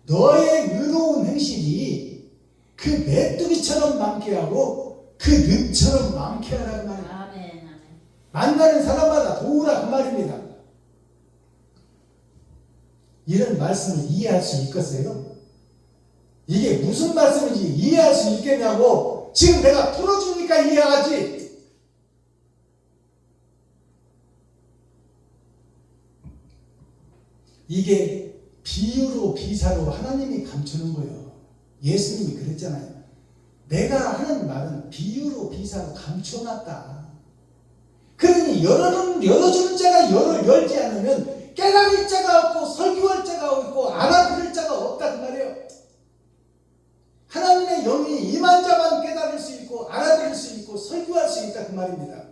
너의 의로운 행실이 그 메뚜기처럼 많게 하고 그 늑처럼 많게 하라는 말이에요. 아멘. 만나는 사람마다 도우라 그 말입니다. 이런 말씀을 이해할 수 있겠어요? 이게 무슨 말씀인지 이해할 수 있겠냐고 지금 내가 풀어주니까 이해하지. 이게 비유로 비사로 하나님이 감추는 거예요. 예수님이 그랬잖아요. 내가 하는 말은 비유로 비사로 감춰놨다. 그러니 열어주는 자가 열지 않으면 깨달을 자가 없고 설교할 자가 없고 알아들을 자가 없다 그 말이에요. 하나님의 영이 임한 자만 깨달을 수 있고 알아들을 수 있고 설교할 수 있다 그 말입니다.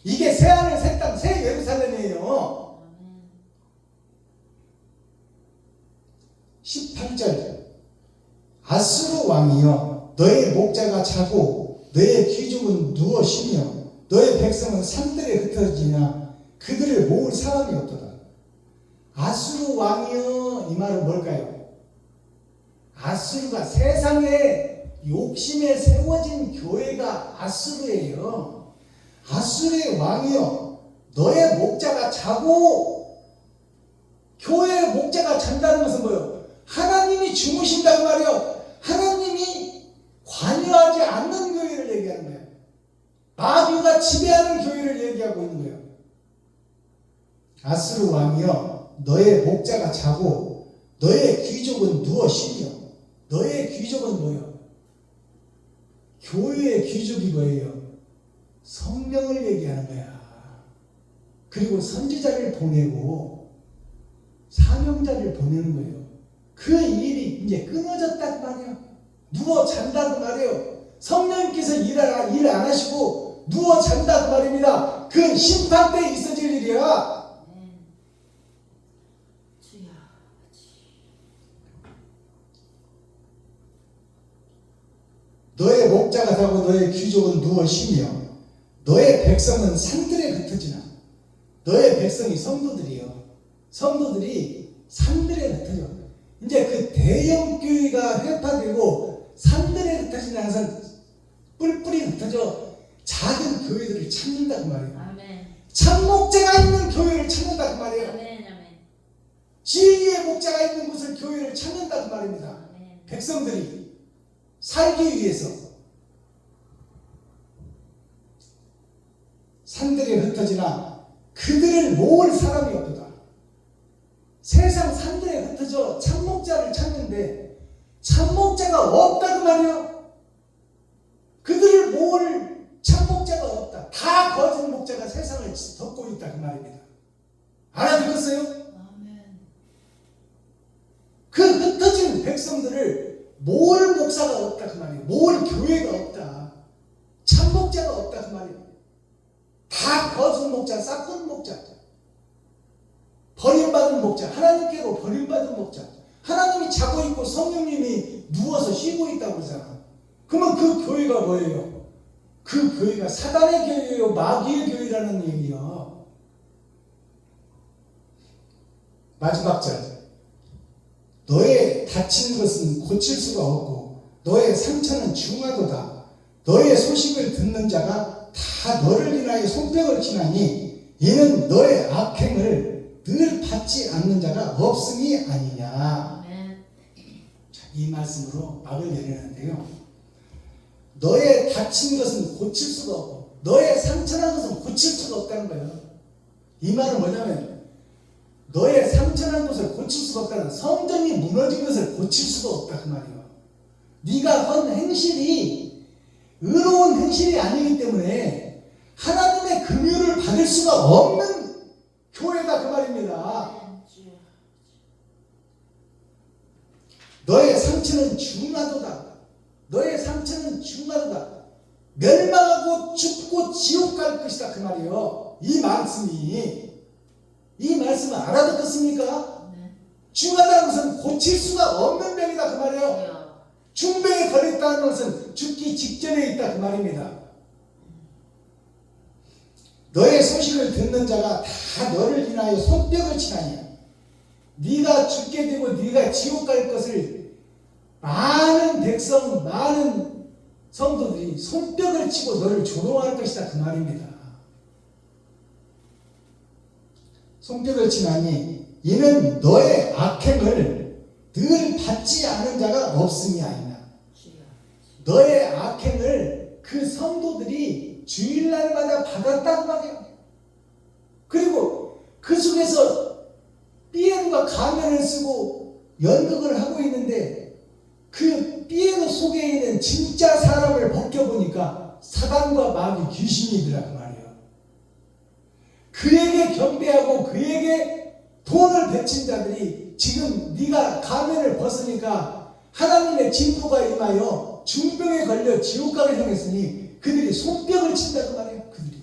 이게 새하늘 새 땅 새 예루살렘이에요. 18절 아수르 왕이여 너의 목자가 자고 너의 귀족은 누워 쉬며 너의 백성은 산들에 흩어지냐 그들을 모을 사람이 없도다. 아수르 왕이여 이 말은 뭘까요? 아수르가 세상에 욕심에 세워진 교회가 아수르예요. 아수르의 왕이여 너의 목자가 자고 교회의 목자가 잔다는 것은 뭐예요? 하나님이 주무신다는 말이에요. 하나님이 관여하지 않는 교회를 얘기하는 거예요. 마귀가 지배하는 교회를 얘기하고 있는 거예요. 아수르 왕이여 너의 목자가 자고 너의 귀족은 누워 쉬며 너의 귀족은 뭐예요? 교회의 귀족이 뭐예요? 성령을 얘기하는 거야. 그리고 선지자를 보내고 사명자를 보내는 거예요. 그 일이 이제 끊어졌단 말이에요. 누워 잔다고 말이에요. 성령님께서 일 안 하시고 누워 잔다고 말입니다. 그 심판 때 있어질 일이야. 아멘. 주여. 너의 목자가 타고 너의 귀족은 누워 쉬며 너의 백성은 산들에 흩어지나. 너의 백성이 성도들이요. 성도들이 산들에 흩어져. 이제 그 대형 교회가 회파되고 산들에 흩어지는 항상 뿔뿔이 흩어져 작은 교회들을 찾는다고 말이에요. 아멘. 참목자가 있는 교회를 찾는다고 말이에요. 아멘. 아멘. 진리의 목자가 있는 곳을 교회를 찾는다고 말입니다. 아멘. 백성들이 살기 위해서 산들에 흩어지나 그들을 모을 사람이 없도다. 세상 산들에 흩어져 참목자를 찾는데 참목자가 없다고 말이요. 그들을 모을 참목자가 없다. 다 거짓 목자가 세상을 덮고 있다 그 말입니다. 알아들었어요? 아멘. 그 흩어진 백성들을 모을 목사가 없다 그 말이에요. 모을 교회가 없다. 참목자가 없다 그 말이에요. 다 거짓 목자, 싹군 목자, 버림받은 목자, 하나님께로 버림받은 목자. 하나님이 자고 있고 성령님이 누워서 쉬고 있다고 그러잖아. 그러면 그 교회가 뭐예요? 그 교회가 사단의 교회예요. 마귀의 교회라는 얘기요. 마지막 절. 너의 다친 것은 고칠 수가 없고 너의 상처는 중하도다. 너의 소식을 듣는 자가 다 너를 인하여 손뼉을 치나니 이는 너의 악행을 늘 받지 않는 자가 없음이 아니냐. 아멘. 자, 이 말씀으로 막을 내리는데요. 너의 다친 것은 고칠 수가 없고 너의 상처난 것은 고칠 수가 없다는 거예요. 이 말은 뭐냐면 너의 상처난 것을 고칠 수가 없다는, 성전이 무너진 것을 고칠 수가 없다 그 말이에요. 네가 한 행실이 의로운 행실이 아니기 때문에 하나님의 긍휼을 받을 수가 없는 교회다 그 말입니다. 아멘. 주여. 너의 상처는 중하도다. 너의 상처는 중하도다. 멸망하고 죽고 지옥 갈 것이다 그 말이에요. 이 말씀을 알아듣겠습니까? 아멘. 중하다는 것은 고칠 수가 없는 병이다 그 말이에요. 주여. 중병에 걸렸다는 것은 죽기 직전에 있다 그 말입니다. 너의 소식을 듣는 자가 다 너를 인하여 손뼉을 치나니 네가 죽게 되고 네가 지옥 갈 것을 많은 백성, 많은 성도들이 손뼉을 치고 너를 조롱할 것이다 그 말입니다. 손뼉을 치나니 이는 너의 악행을 늘 받지 않은 자가 없음이 아니냐. 주여. 너의 악행을 그 성도들이 주일날마다 받았단 말이에요. 그리고 그 속에서 삐에로가 가면을 쓰고 연극을 하고 있는데 그 삐에로 속에 있는 진짜 사람을 벗겨보니까 사단과 마귀 귀신이더라 그 말이에요. 그에게 경배하고 그에게 돈을 바친 자들이 지금 네가 가면을 벗으니까 하나님의 진노가 임하여 중병에 걸려 지옥 가게 생겼으니 그들이 손뼉을 친다고 말이에요. 그들이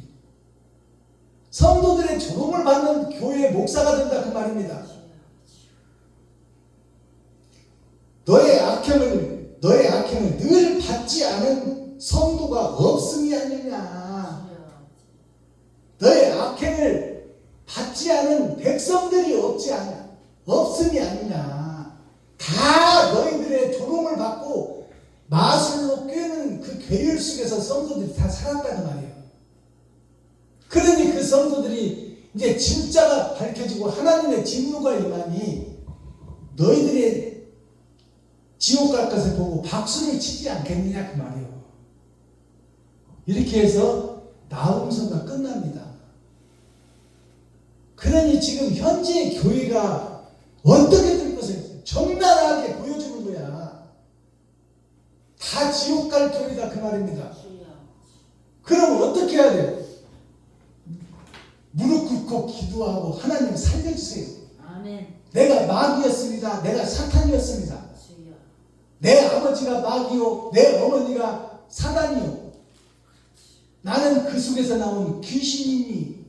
성도들의 조롱을 받는 교회의 목사가 된다 그 말입니다. 너의 악행을 늘 받지 않은 성도가 없음이 아니냐. 주여. 너의 악행을 받지 않은 백성들이 없음이 아니냐. 다 너희들의 조롱을 받고 마술로 꿰는 그 괴율 속에서 성도들이 다 살았다는 말이에요. 그러니 그 성도들이 이제 진짜가 밝혀지고 하나님의 진노가 임하니 너희들의 지옥 갈 것을 보고 박수를 치지 않겠느냐 그 말이에요. 이렇게 해서 나훔서가 끝납니다. 그러니 지금 현재 교회가 어떻게 될 것을 적나라하게 보여주는 거야. 다 지옥 갈 교회다 그 말입니다. 주여. 그럼 어떻게 해야 돼요? 무릎 꿇고 기도하고 하나님 살려주세요. 아멘. 내가 마귀였습니다. 내가 사탄이었습니다. 주여. 내 아버지가 마귀요, 내 어머니가 사단이요. 나는 그 속에서 나온 귀신이니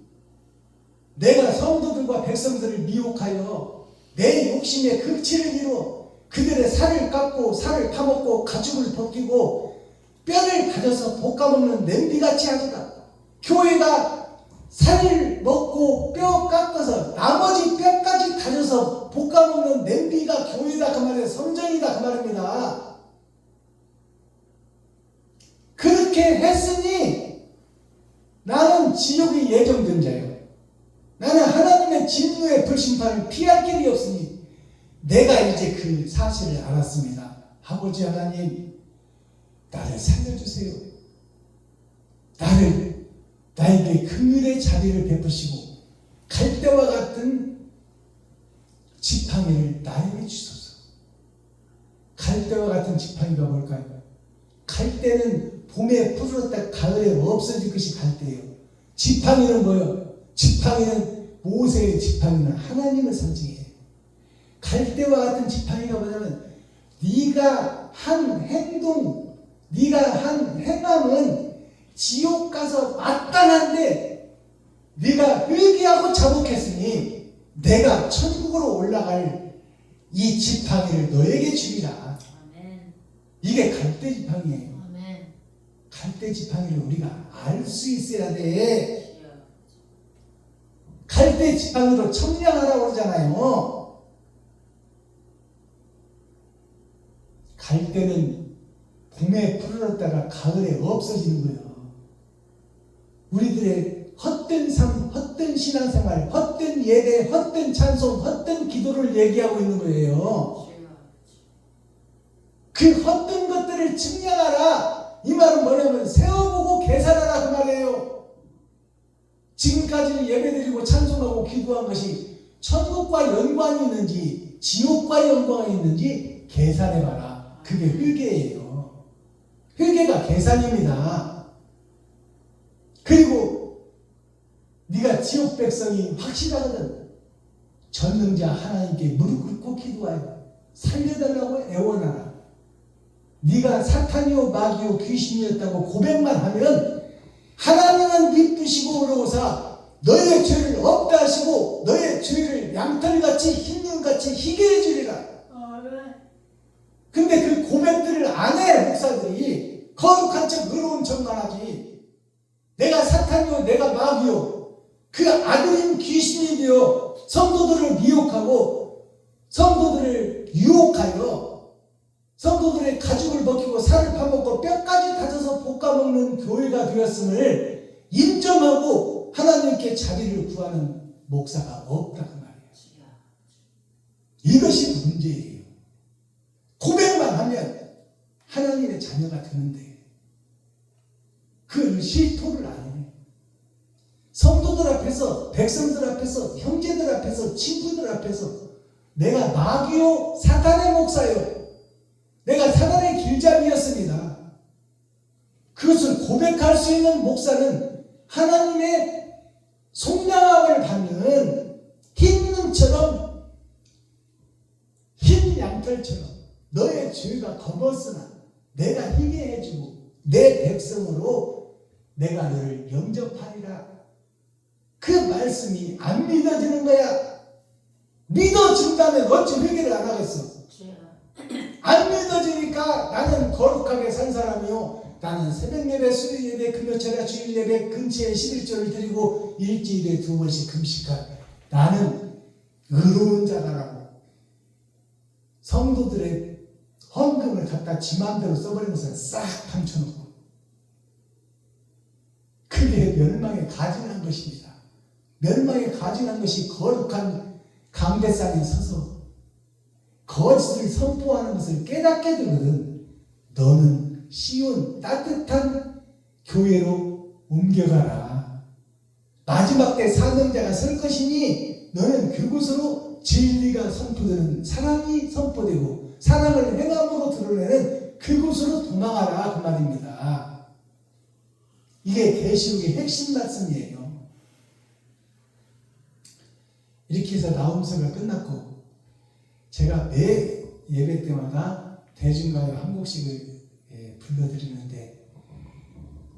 내가 성도들과 백성들을 미혹하여 내 욕심의 극치를 이루어 그들의 살을 깎고 살을 파먹고 가죽을 벗기고 뼈를 가져서 볶아먹는 냄비같이 하도다. 교회가 살을 먹고 뼈 깎아서 나머지 뼈까지 다져서 볶아먹는 냄비가 교회다 그 말이에요. 성전이다 그 말입니다. 그렇게 했으니 나는 지옥이 예정된 자예요. 나는 하나님의 진노의 불심판을 피할 길이 없으니 내가 이제 그 사실을 알았습니다. 아버지 하나님, 나를 살려주세요. 나에게 긍휼의 자비를 베푸시고 갈대와 같은 지팡이를 나에게 주소서. 갈대와 같은 지팡이가 뭘까요? 갈대는 봄에 푸르렀다 가을에 없어질 것이 갈대예요. 지팡이는 뭐예요? 지팡이는 모세의 지팡이는 하나님을 상징해요. 갈대와 같은 지팡이가 뭐냐면 네가 한 행동, 네가 한 행함은 지옥 가서 마땅한데 네가 회개하고 자복했으니 내가 천국으로 올라갈 이 지팡이를 너에게 주리라. 아멘. 이게 갈대 지팡이에요. 아멘. 갈대 지팡이를 우리가 알 수 있어야 돼. 주여. 갈대 지팡이로 청량하라고 그러잖아요. 갈대는 봄에 푸르렀다가 가을에 없어지는 거예요. 우리들의 헛된 삶, 헛된 신앙생활, 헛된 예배, 헛된 찬송, 헛된 기도를 얘기하고 있는 거예요. 주여. 그 헛된 것들을 증량하라. 이 말은 뭐냐면 세워보고 계산하라 그 말이에요. 지금까지 예배드리고 찬송하고 기도한 것이 천국과 연관이 있는지 지옥과 연관이 있는지 계산해봐라. 그게 회개예요. 회개가 계산입니다. 그리고 네가 지옥 백성이 확실하거든. 전능자 하나님께 무릎 꿇고 기도하여 살려달라고 애원하라. 네가 사탄이요 마귀요 귀신이었다고 고백만 하면 하나님은 미쁘시고 의로우사 너의 죄를 없다 하시고 너의 죄를 양털같이 흰눈같이 희게 해주리라. 아멘. 근데 그 고백들을 안 해. 목사들이 거룩한 척 의로운 척만 하지. 내가 사탄이요 내가 마귀요 그 아들인 귀신이 되어 성도들을 미혹하고 성도들을 유혹하여 성도들의 가죽을 벗기고 살을 파먹고 뼈까지 다져서 볶아먹는 교회가 되었음을 인정하고 하나님께 자비를 구하는 목사가 없다 그 말이에요. 주여. 이것이 문제예요. 고백만 하면 하나님의 자녀가 되는데 그 실토를 안 해. 성도들 앞에서, 백성들 앞에서, 형제들 앞에서, 친구들 앞에서 내가 마귀요 사탄의 목사요. 내가 사단의 길잡이였습니다. 그것을 고백할 수 있는 목사는 하나님의 속량함을 받는 흰 눈처럼 흰 양털처럼 너의 죄가 검었으나 내가 희게 해주고 내 백성으로 내가 너를 영접하리라. 그 말씀이 안 믿어지는 거야. 믿어진다면 어찌 회개를 안 하겠어. 주여. 안 믿어지니까 나는 거룩하게 산 사람이요. 나는 새벽 예배, 수요 예배, 금요철에 주일 예배, 근처에 11조를 드리고 일주일에 2번씩 금식한 나는 의로운 자다라고 성도들의 헌금을 갖다 지 마음대로 써버린 것을 싹 감춰놓고 그게 멸망에 가증한 것입니다. 멸망에 가증한 것이 거룩한 강대상에 서서 거짓을 선포하는 것을 깨닫게 되거든. 너는 시온 따뜻한 교회로 옮겨가라. 마지막 때 사명자가 설 것이니 너는 그곳으로 진리가 선포되는 사랑이 선포되고 사랑을 행함으로 드러내는 그곳으로 도망하라 그 말입니다. 이게 계시록의 핵심 말씀이에요. 이렇게 해서 나홈서가 끝났고 제가 매 예배 때마다 대중가요 한 곡씩을 불러드리는데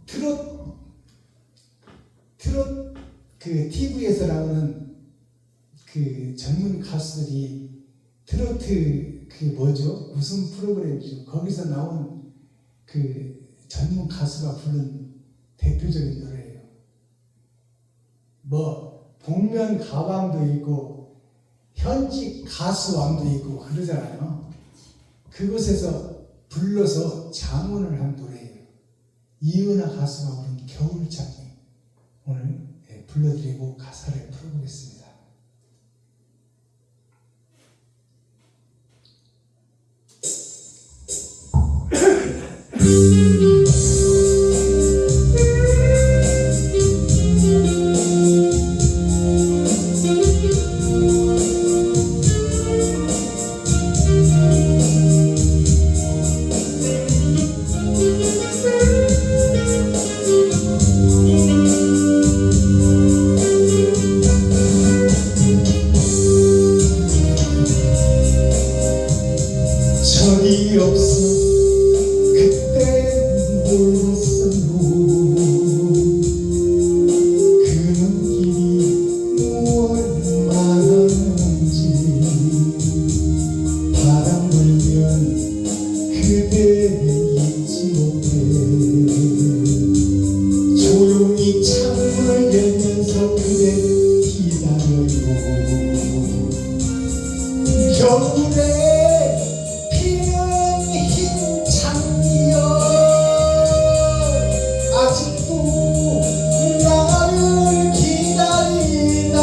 트롯 그 TV에서 나오는 그 젊은 가수들이 트로트 그 뭐죠? 무슨 프로그램이죠? 거기서 나온 그 젊은 가수가 부른 대표적인 노래예요. 뭐 복면 가왕도 있고 현직 가수왕도 있고 그러잖아요. 그곳에서 불러서 장원을 한 노래예요. 이은하 가수가 부른 겨울잠이 오늘 불러드리고 가사를 풀어보겠습니다. 철이 없어 그때 몰랐어요. 그 눈길이 무얼 말하는지 바람 불면 그대 잊지 못해 조용히 창문을 열면서 그대 기다려요. 겨울에 아직도 나를 기다리나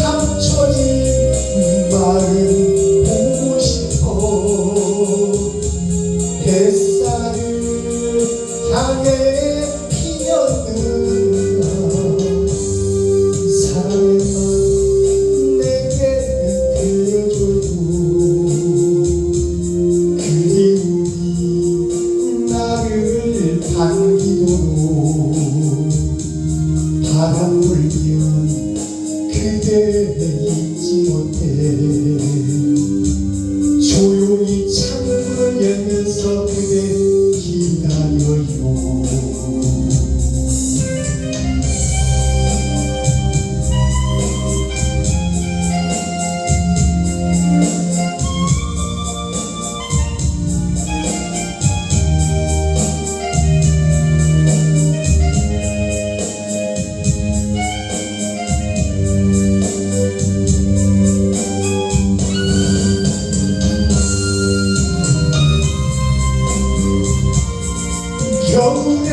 감춰진 마음 보고 싶어 햇살을 향해 피었는가 사랑의 맘 내게 들려줘요. 그리움이 나를 반기도록 바람 불면 그대 잊지 못해 조용히 창문을 열면서 그대 기다려요. 겨울에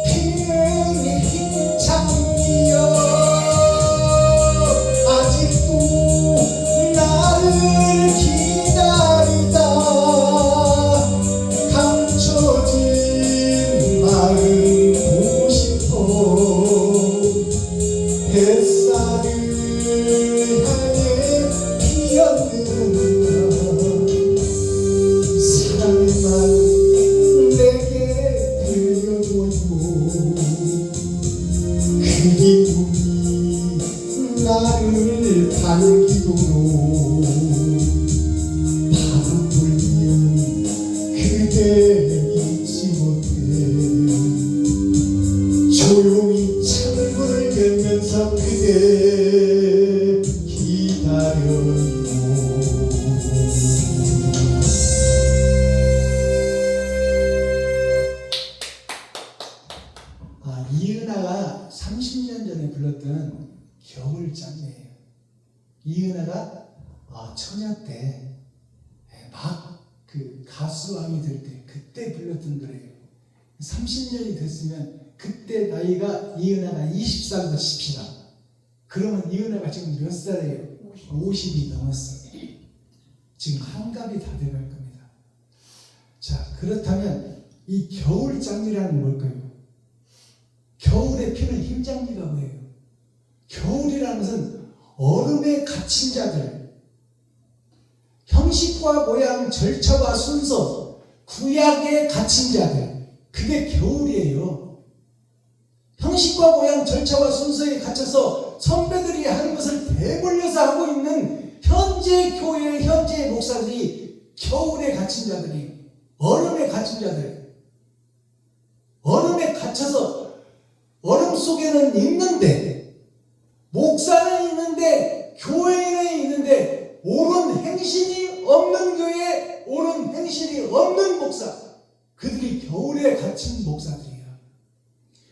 피는 흰 장미여 아직도 나를 기다리다 감춰진 마음 보고 싶어 햇살을 향해 피었는가 사랑의 말 내게 들려줘요. 그리움이 나를 반기도록 바람 불면 그대 잊지 못해 조용히 창문을 열면서 그대 기다려요. 이은하가 30년 전에 불렀던 겨울잠이에요. 이은하가 처녀 때 막 그 가수왕이 될 때 그때 불렀던 노래예요. 30년이 됐으면 그때 나이가 이은하가 20살로 칩시다. 그러면 이은하가 지금 몇 살이에요? 50이 넘었어요. 지금 한갑이 다 돼갈 겁니다. 자, 그렇다면 이 겨울잠이라는 뭘까요? 겨울에 피는 흰장미가 뭐예요? 겨울이라는 것은 얼음에 갇힌 자들, 형식과 모양, 절차와 순서, 구약에 갇힌 자들, 그게 겨울이에요. 형식과 모양, 절차와 순서에 갇혀서 선배들이 하는 것을 대물려서 하고 있는 현재 교회, 현재 목사들이 겨울에 갇힌 자들이, 얼음에 갇힌 자들, 얼음에 갇혀서 얼음 속에는 있는데, 목사는 있는데, 교회는 있는데, 옳은 행실이 없는 교회, 옳은 행실이 없는 목사, 그들이 겨울에 갇힌 목사들이야.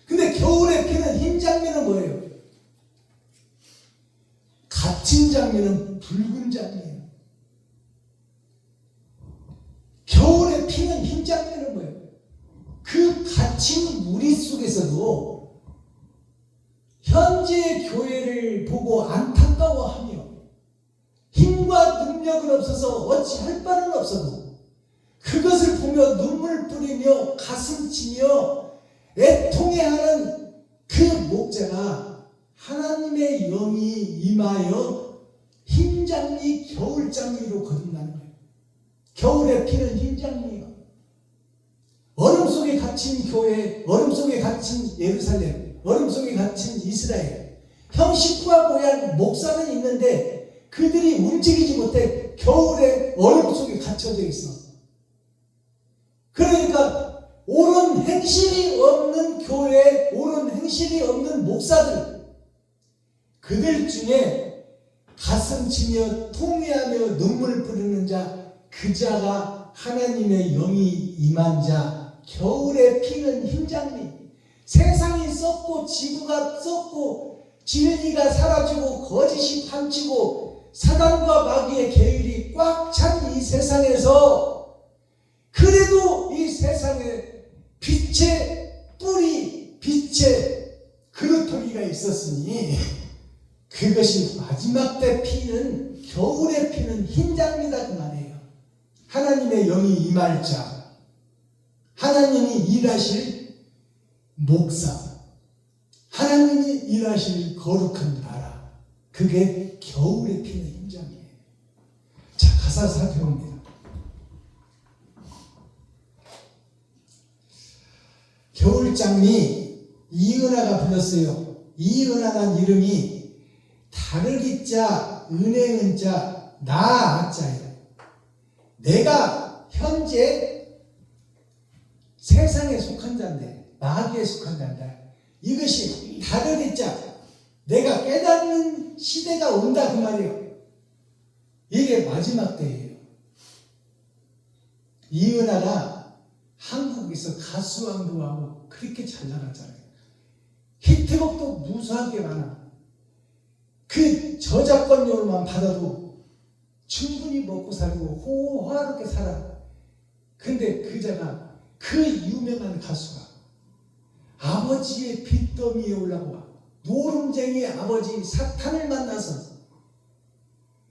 근데 겨울에 피는 흰 장미는 뭐예요? 갇힌 장미는 붉은 장미예요. 겨울에 피는 흰 장미는 뭐예요? 그 갇힌 무리 속에서도 현재 교회를 보고 안타까워하며 힘과 능력은 없어서 어찌할 바는 없어도 그것을 보며 눈물 뿌리며 가슴 치며 애통해하는 그 목자가 하나님의 영이 임하여 흰장미 겨울장미로 거듭나는 거예요. 겨울에 피는 흰장미가 얼음 속에 갇힌 교회, 얼음 속에 갇힌 예루살렘, 얼음 속에 갇힌 이스라엘, 형식과 모양, 목사는 있는데 그들이 움직이지 못해 겨울에 얼음 속에 갇혀져 있어. 그러니까 옳은 행실이 없는 교회, 옳은 행실이 없는 목사들, 그들 중에 가슴 치며 통회하며 눈물 뿌리는 자, 그 자가 하나님의 영이 임한 자, 겨울에 피는 흰장미. 세상이 썩고 지구가 썩고 진리가 사라지고 거짓이 판치고 사단과 마귀의 계율이 꽉 찬 이 세상에서 그래도 이 세상에 빛의 뿌리, 빛의 그루터기가 있었으니 그것이 마지막 때 피는, 겨울에 피는 흰장미다 그 말이에요. 하나님의 영이 임할 자, 하나님이 일하실 목사, 하나님이 일하실 거룩한 나라, 그게 겨울에 피는 흰장미예요. 자, 가사 살펴봅니다. 겨울장미 이은하가 불렀어요. 이은하란 이름이 다르기자, 은행은자, 나아자예요. 내가 현재 세상에 속한 자인데, 마귀에 속한 자인데, 이것이 다르기자, 내가 깨닫는 시대가 온다 그 말이에요. 이게 마지막 때예요. 이은하가 한국에서 가수왕도 하고 그렇게 잘 나갔잖아요. 히트곡도 무수하게 많아. 그 저작권료만 받아도 충분히 먹고 살고 호화롭게 살아. 근데 그자가, 그 유명한 가수가 아버지의 빚더미에 올라와 노름쟁이 아버지 사탄을 만나서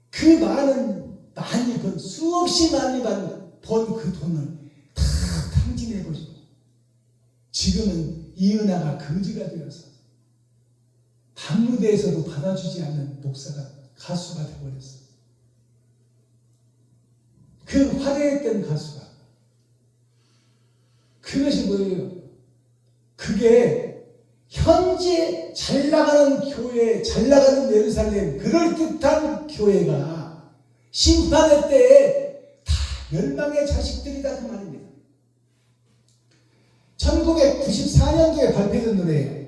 그 많이 번, 수없이 많이 번 그 돈을 다 탕진해버리고 지금은 이은하가 거지가 되어서 밤무대에서도 받아주지 않는 목사가, 가수가 되어버렸어. 그 화려했던 가수가. 그것이 뭐예요? 그게 현재 잘 나가는 교회, 잘 나가는 예루살렘, 그럴듯한 교회가 심판의 때에 다 멸망의 자식들이다 그 말입니다. 1994년도에 발표된 노래예요.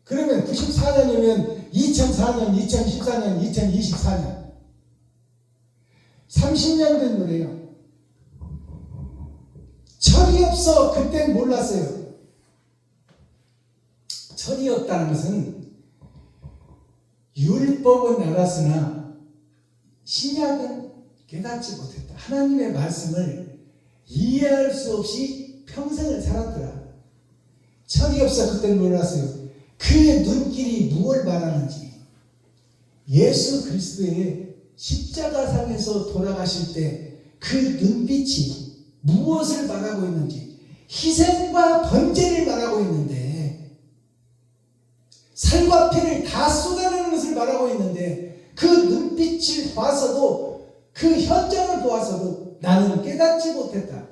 그러면 94년이면 2004년, 2014년, 2024년 30년 된 노래예요. 철이 없어 그땐 몰랐어요. 철이 없다는 것은 율법은 알았으나 신약은 깨닫지 못했다. 하나님의 말씀을 이해할 수 없이 평생을 살았더라. 철이 없어 그땐 몰랐어요. 그의 눈길이 무엇을 말하는지, 예수 그리스도의 십자가상에서 돌아가실 때 그 눈빛이 무엇을 말하고 있는지, 희생과 번제를 말하고 있는데, 살과 피를 다 쏟아내는 것을 말하고 있는데, 그 눈빛을 봐서도, 그 현장을 보아서도 나는 깨닫지 못했다.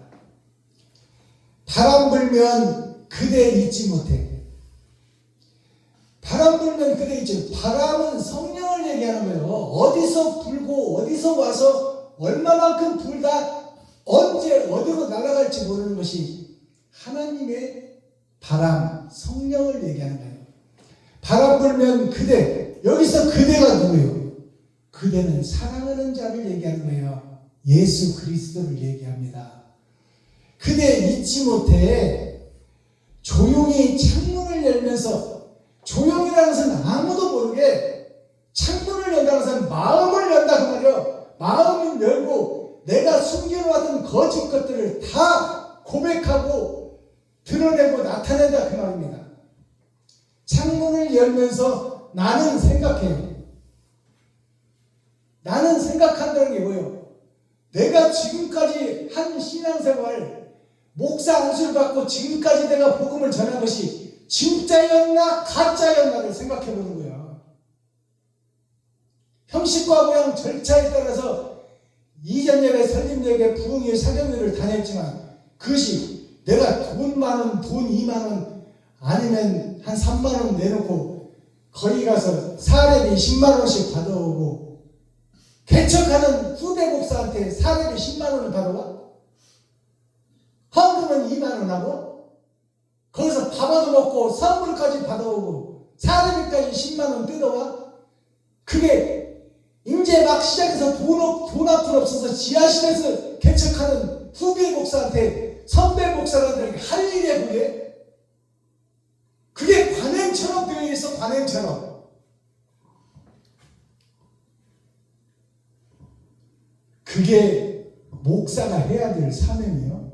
바람 불면 그대 잊지 못해. 바람 불면 그대 있죠. 바람은 성령을 얘기하는 거예요. 어디서 불고 어디서 와서 얼마만큼 불다 언제 어디로 날아갈지 모르는 것이 하나님의 바람, 성령을 얘기하는 거예요. 바람 불면 그대, 여기서 그대가 누구예요? 그대는 사랑하는 자를 얘기하는 거예요. 예수 그리스도를 얘기합니다. 그대 잊지 못해 조용히 창문을 열면서, 조용히라는 것은 아무도 모르게 창문을 연다는 것은 마음을 연다 그 말이에요. 마음을 열고 내가 숨겨놓았던 거짓 것들을 다 고백하고 드러내고 나타낸다 그 말입니다. 창문을 열면서 나는 생각해요. 나는 생각한다는 게 뭐예요? 내가 지금까지 한 신앙생활, 목사 안수를 받고 지금까지 내가 복음을 전한 것이 진짜였나 가짜였나를 생각해보는 거야. 형식과 모양 절차에 따라서 이전 예배, 설립 예배, 부흥회, 사경회를 다녔지만 그것이 내가 돈 많은 돈 2만 원 아니면 한 3만 원 내놓고 거기 가서 사례비 10만 원씩 받아오고 개척하는 후배 목사한테 사례비 10만 원을 받아와? 헌금은 2만 원 하고 거기서 밥 얻어먹고 선물까지 받아오고 사례비까지 10만 원 뜯어와? 그게 이제 막 시작해서 돈 앞은 없어서 지하실에서 개척하는 후배 목사한테 선배 목사한테 할 일이야 그게? 그게 관행처럼 되어 있어. 관행처럼. 그게 목사가 해야 될 사명이요.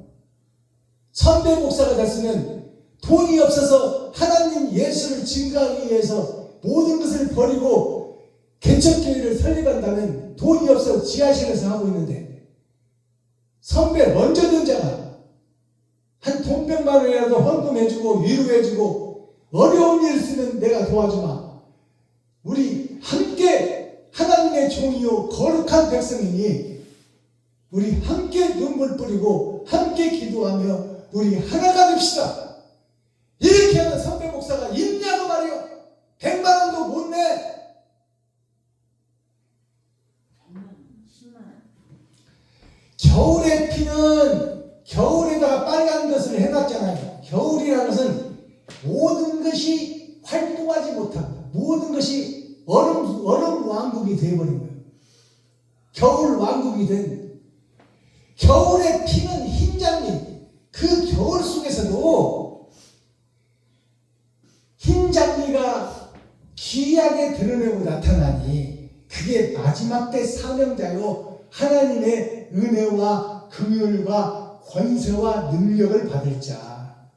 선배 목사가 됐으면 돈이 없어서 하나님 예수를 증거하기 위해서 모든 것을 버리고 개척교회를 설립한다면 돈이 없어서 지하실에서 하고 있는데, 선배 먼저 든 자가 한 돈 100만 원이라도 헌금해주고 위로해주고 어려운 일 있으면 내가 도와주마. 우리 함께 하나님의 종이요 거룩한 백성이니 우리 함께 눈물 뿌리고 함께 기도하며 우리 하나가 됩시다. 이렇게 하는 선배 목사가 있냐고 말이요. 100만 원도 못 내. 10만 원. 겨울에 피는, 겨울에다가 빨간 것을 해놨잖아요. 겨울이라는 것은 모든 것이 활동하지 못한, 모든 것이 얼음 왕국이 되어버린 거예요. 겨울 왕국이 된, 겨울에 피는 흰 장미, 그 겨울 속에서도 흰 장미가 귀하게 드러내고 나타나니 그게 마지막 때 사명자요 하나님의 은혜와 긍휼과 권세와 능력을 받을 자,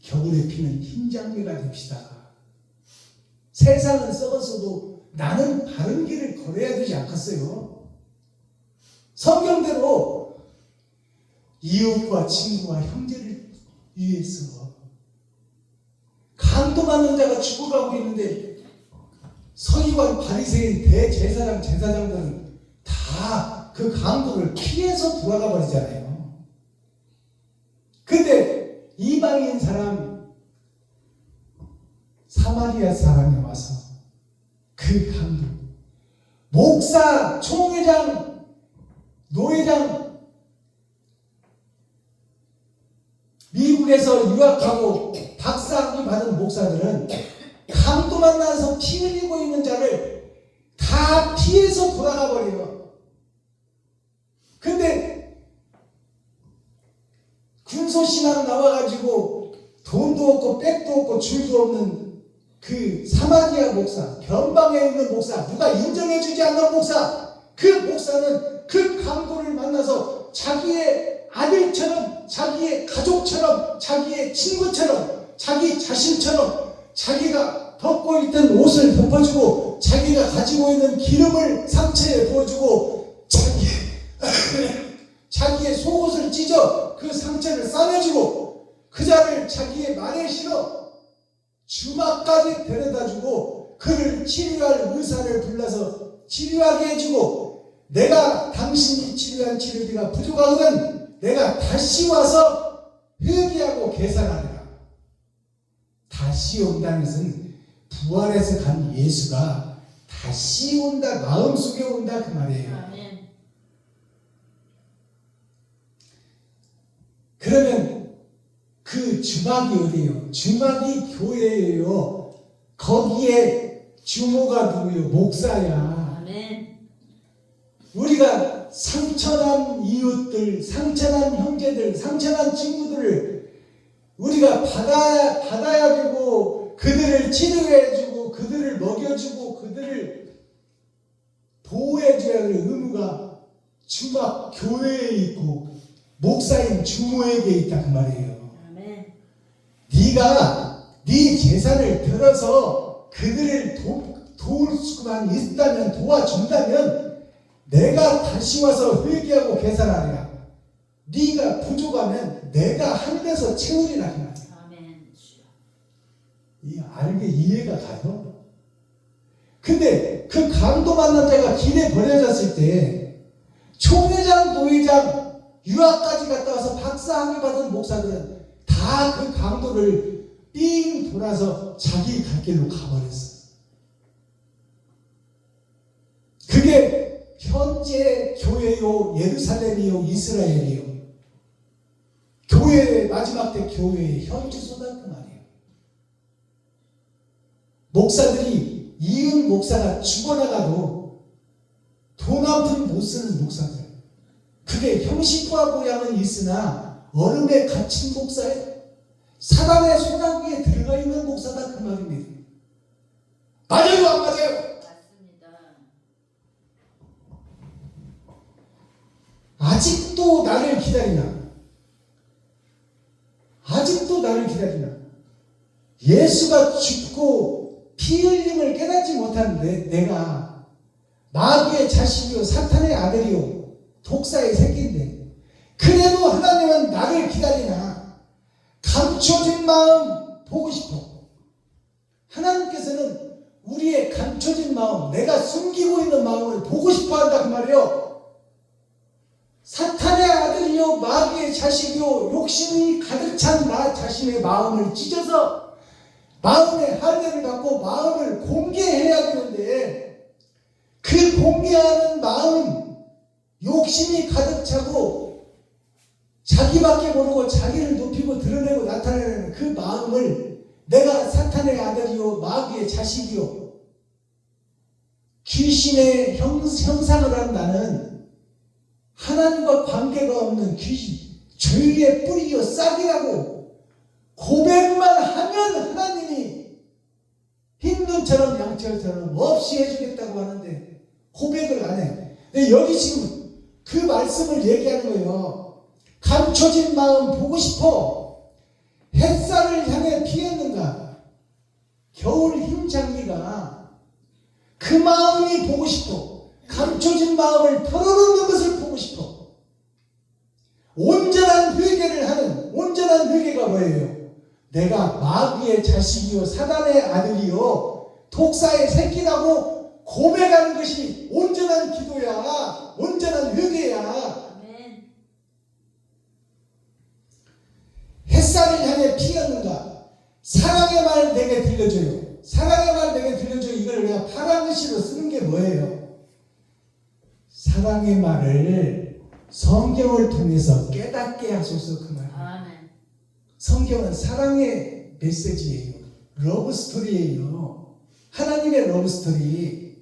겨울에 피는 흰 장미가 됩시다. 세상은 썩었어도 나는 바른 길을 걸어야 되지 않겠어요? 성경대로 이웃과 친구와 형제를 위해서 강도받는 자가 죽어가고 있는데 서기관, 바리새인, 대제사장, 제사장들은 다 그 강도를 피해서 돌아가 버리잖아요. 근데 이방인 사람, 사마리아 사람이 와서 그 강도, 목사, 총회장, 노회장, 미국에서 유학하고 박사학위 받은 목사들은 강도 만나서 피 흘리고 있는 자를 다 피해서 돌아가 버려요. 근데 군소신앙 나와가지고 돈도 없고 백도 없고 줄도 없는 그 사마리아 목사, 변방에 있는 목사, 누가 인정해주지 않는 목사, 그 목사는 그 강도를 만나서 자기의 아들처럼, 자기의 가족처럼, 자기의 친구처럼, 자기 자신처럼 자기가 벗고 있던 옷을 덮어주고 자기가 가지고 있는 기름을 상처에 부어주고 자기의 속옷을 찢어 그 상처를 싸매주고 그 자를 자기의 말에 실어 주막까지 데려다주고 그를 치료할 의사를 불러서 치료하게 해주고, 내가 당신이 치료한 치료비가 부족하거든 내가 다시 와서 회개하고 계산하리라. 다시 온다는 것은 부활해서 간 예수가 다시 온다, 마음속에 온다 그 말이에요. 아멘. 그러면 그 주막이 어디예요? 주막이 교회예요. 거기에 주모가 누구예요? 목사야. 아멘. 우리가 상처난 이웃들, 상처난 형제들, 상처난 친구들을 우리가 받아야 되고, 그들을 치료해주고, 그들을 먹여주고, 그들을 보호해줘야 할 의무가 주막 교회에 있고 목사인 주모에게 있다 그 말이에요. 아멘. 네가 네 재산을 들어서 그들을 도울 수만 있다면, 도와준다면 내가 다시 와서 회개하고 계산하리라. 네가 부족하면 내가 하늘에서 채우리라 그 말이야. 아멘. 주여. 알게 이해가 가요? 근데 그 강도 만난 자가 길에 버려졌을 때 총회장, 도회장, 유학까지 갔다 와서 박사학위 받은 목사들은 다 그 강도를 삥 돌아서 자기 갈 길로 가버렸어. 그게 현재 교회요, 예루살렘이요, 이스라엘이요. 교회의 마지막 때 교회의 현주소다 그 말이에요. 목사들이 이은 목사가 죽어나가도 돈 한 푼 못 쓰는 목사들. 그게 형식과 모양은 있으나 얼음에 갇힌 목사예요. 사단의 소나기에 들어가 있는 목사다 그 말입니다. 맞아요, 안 맞아요? 맞습니다. 아직도 나를 기다리나? 아직도 나를 기다리나? 예수가 죽고 피 흘림을 깨닫지 못하는데 내가 마귀의 자식이요, 사탄의 아들이요, 독사의 새끼인데 그래도 하나님은 나를 기다리나? 감춰진 마음 보고 싶어. 하나님께서는 우리의 감춰진 마음, 내가 숨기고 있는 마음을 보고 싶어 한다 그 말이에요. 사탄의 아들이요, 마귀의 자식이요, 욕심이 가득 찬 나 자신의 마음을 찢어서 마음의 할례를 받고 마음을 공개해야 되는데, 그 공개하는 마음, 욕심이 가득 차고 자기밖에 모르고 자기를 높이고 드러내고 나타내는 그 마음을 내가 사탄의 아들이요, 마귀의 자식이요, 귀신의 형상을 한 나는 하나님과 관계가 없는 귀신, 죄의 뿌리요, 싹이라고 고백만 하면 하나님이 흰눈처럼 양철처럼 없이 해주겠다고 하는데 고백을 안 해. 근데 여기 지금 그 말씀을 얘기하는 거예요. 감춰진 마음 보고 싶어. 햇살을 향해 피했는가? 겨울 흰 장미가 그 마음이 보고 싶어. 감춰진 마음을 털어놓는 것을 보고 싶어. 온전한 회개를 하는, 온전한 회개가 뭐예요? 내가 마귀의 자식이요, 사단의 아들이요, 독사의 새끼라고 고백하는 것이 온전한 기도야, 온전한 회개야. 아멘. 햇살을 향해 피었는가? 사랑의 말 내게 들려줘요. 사랑의 말 내게 들려줘요. 이걸 내가 파란 글씨로 쓰는 게 뭐예요? 사랑의 말을 성경을 통해서 깨닫게 하소서 그 말. 아멘. 성경은 사랑의 메시지예요. 러브 스토리예요. 하나님의 러브 스토리.